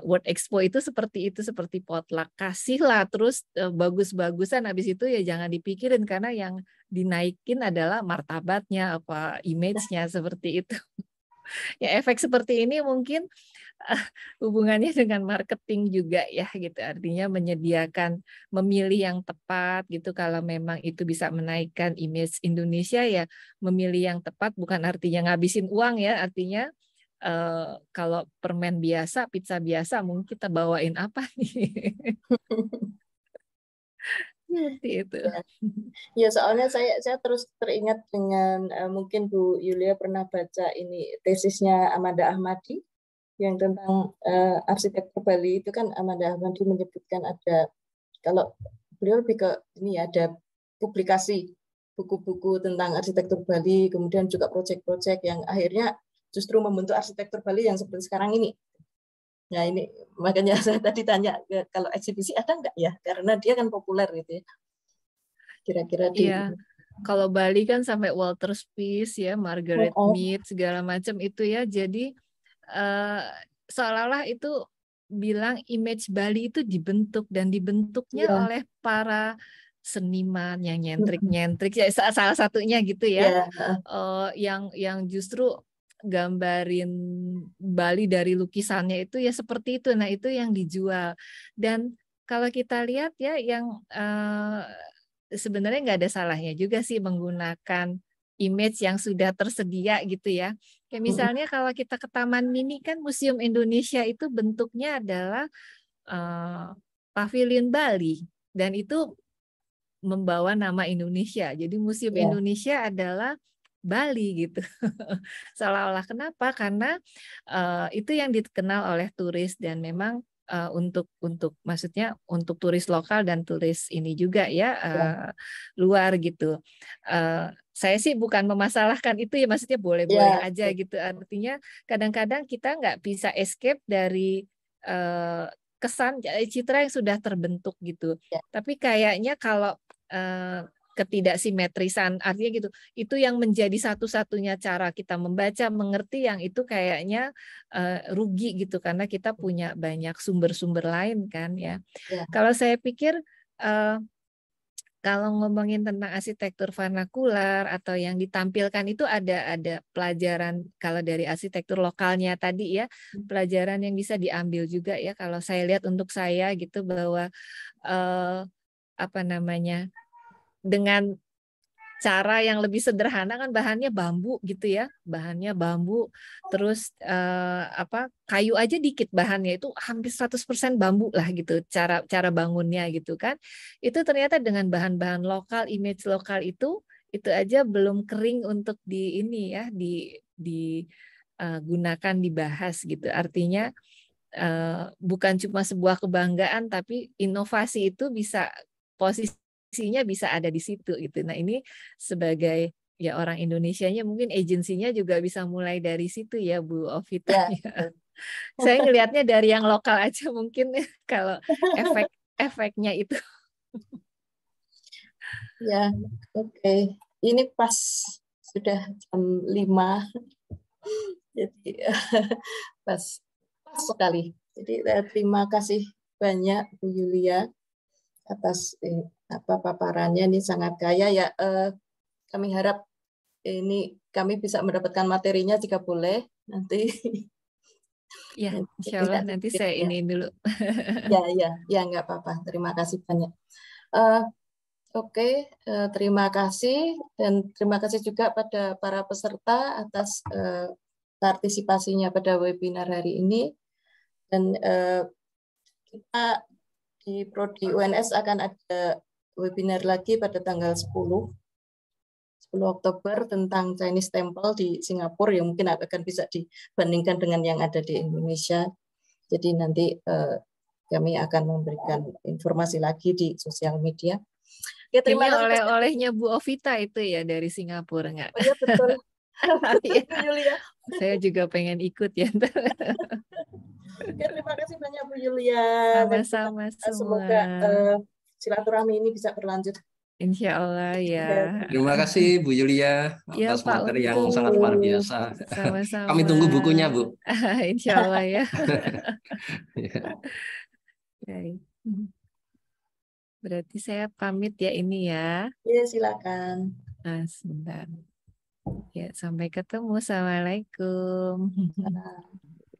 World Expo itu seperti potluck, kasihlah terus bagus-bagusan, habis itu ya jangan dipikirin karena yang dinaikin adalah martabatnya apa image-nya seperti itu. Ya efek seperti ini mungkin hubungannya dengan marketing juga ya gitu, artinya memilih yang tepat gitu. Kalau memang itu bisa menaikkan image Indonesia ya memilih yang tepat, bukan artinya ngabisin uang ya, artinya kalau permen biasa, pizza biasa, mungkin kita bawain apa nih? Seperti itu. Ya, soalnya saya terus teringat dengan mungkin Bu Yulia pernah baca ini tesisnya Amanda Ahmadi yang tentang arsitektur Bali. Itu kan Amanda Ahmadi menyebutkan ada, kalau beliau lebih ke ini ya, ada publikasi buku-buku tentang arsitektur Bali, kemudian juga proyek-proyek yang akhirnya justru membentuk arsitektur Bali yang seperti sekarang ini. Nah ini makanya saya tadi tanya kalau eksibisi ada nggak ya, karena dia kan populer gitu ya. Kira-kira di kalau Bali kan sampai Walter Spies ya, Margaret Mead segala macam itu ya. Jadi seolah-olah itu bilang image Bali itu dibentuk dan dibentuknya oleh para seniman yang nyentrik ya, salah satunya gitu ya. Yang justru gambarin Bali dari lukisannya itu ya seperti itu. Nah, itu yang dijual. Dan kalau kita lihat ya yang sebenarnya nggak ada salahnya juga sih menggunakan image yang sudah tersedia gitu ya. Kayak misalnya kalau kita ke Taman Mini kan Museum Indonesia itu bentuknya adalah pavilion Bali dan itu membawa nama Indonesia. Jadi Museum Indonesia adalah Bali gitu. Seolah-olah kenapa? Karena itu yang dikenal oleh turis dan memang untuk maksudnya untuk turis lokal dan turis ini juga ya luar gitu. Saya sih bukan memasalahkan itu ya, maksudnya boleh-boleh aja gitu. Artinya kadang-kadang kita nggak bisa escape dari kesan citra yang sudah terbentuk gitu. Tapi kayaknya kalau ketidaksimetrisan artinya gitu, itu yang menjadi satu-satunya cara kita membaca mengerti, yang itu kayaknya rugi gitu karena kita punya banyak sumber-sumber lain kan ya. Kalau saya pikir kalau ngomongin tentang arsitektur vernakular atau yang ditampilkan itu ada pelajaran kalau dari arsitektur lokalnya tadi ya, pelajaran yang bisa diambil juga ya kalau saya lihat untuk saya gitu bahwa apa namanya, dengan cara yang lebih sederhana kan bahannya bambu gitu ya, bahannya bambu, terus apa kayu aja dikit bahannya itu hampir 100% bambu lah gitu cara bangunnya gitu kan. Itu ternyata dengan bahan-bahan lokal, image lokal itu aja belum kering untuk di ini ya gunakan dibahas gitu. Artinya bukan cuma sebuah kebanggaan tapi inovasi itu bisa posisinya bisa ada di situ gitu. Nah, ini sebagai ya orang Indonesianya mungkin agensinya juga bisa mulai dari situ ya Bu Ovita. Ya. Saya ngelihatnya dari yang lokal aja mungkin kalau efeknya itu. Ya, oke. Ini pas sudah jam 5. Jadi pas sekali. Jadi terima kasih banyak Bu Yulia atas paparannya, ini sangat kaya ya. Kami harap ini kami bisa mendapatkan materinya jika boleh nanti. Ya, insya Allah nanti saya ini dulu. Ya nggak apa-apa. Terima kasih banyak. Oke, terima kasih dan terima kasih juga pada para peserta atas partisipasinya pada webinar hari ini. Dan kita di Prodi UNS akan ada webinar lagi pada tanggal 10 Oktober tentang Chinese Temple di Singapura yang mungkin akan bisa dibandingkan dengan yang ada di Indonesia. Jadi nanti kami akan memberikan informasi lagi di sosial media. Ya, terima kasih. Oleh-olehnya Bu Ovita itu ya dari Singapura nggak? Oh, ya betul. Ya, saya juga pengen ikut ya. Ya, terima kasih banyak Bu Yulia. Sama-sama semua. Semoga silaturahmi ini bisa berlanjut. Insya Allah ya. Terima kasih Bu Yulia atas materi yang sangat luar biasa. Sama-sama. Kami tunggu bukunya Bu. Insya Allah ya. Berarti saya pamit ya ini ya. Ya, silakan. Nah, sebentar. Ya, sampai ketemu. Assalamualaikum.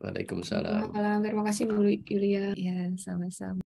Waalaikumsalam. Terima kasih Bu Yulia. Ya, sama-sama.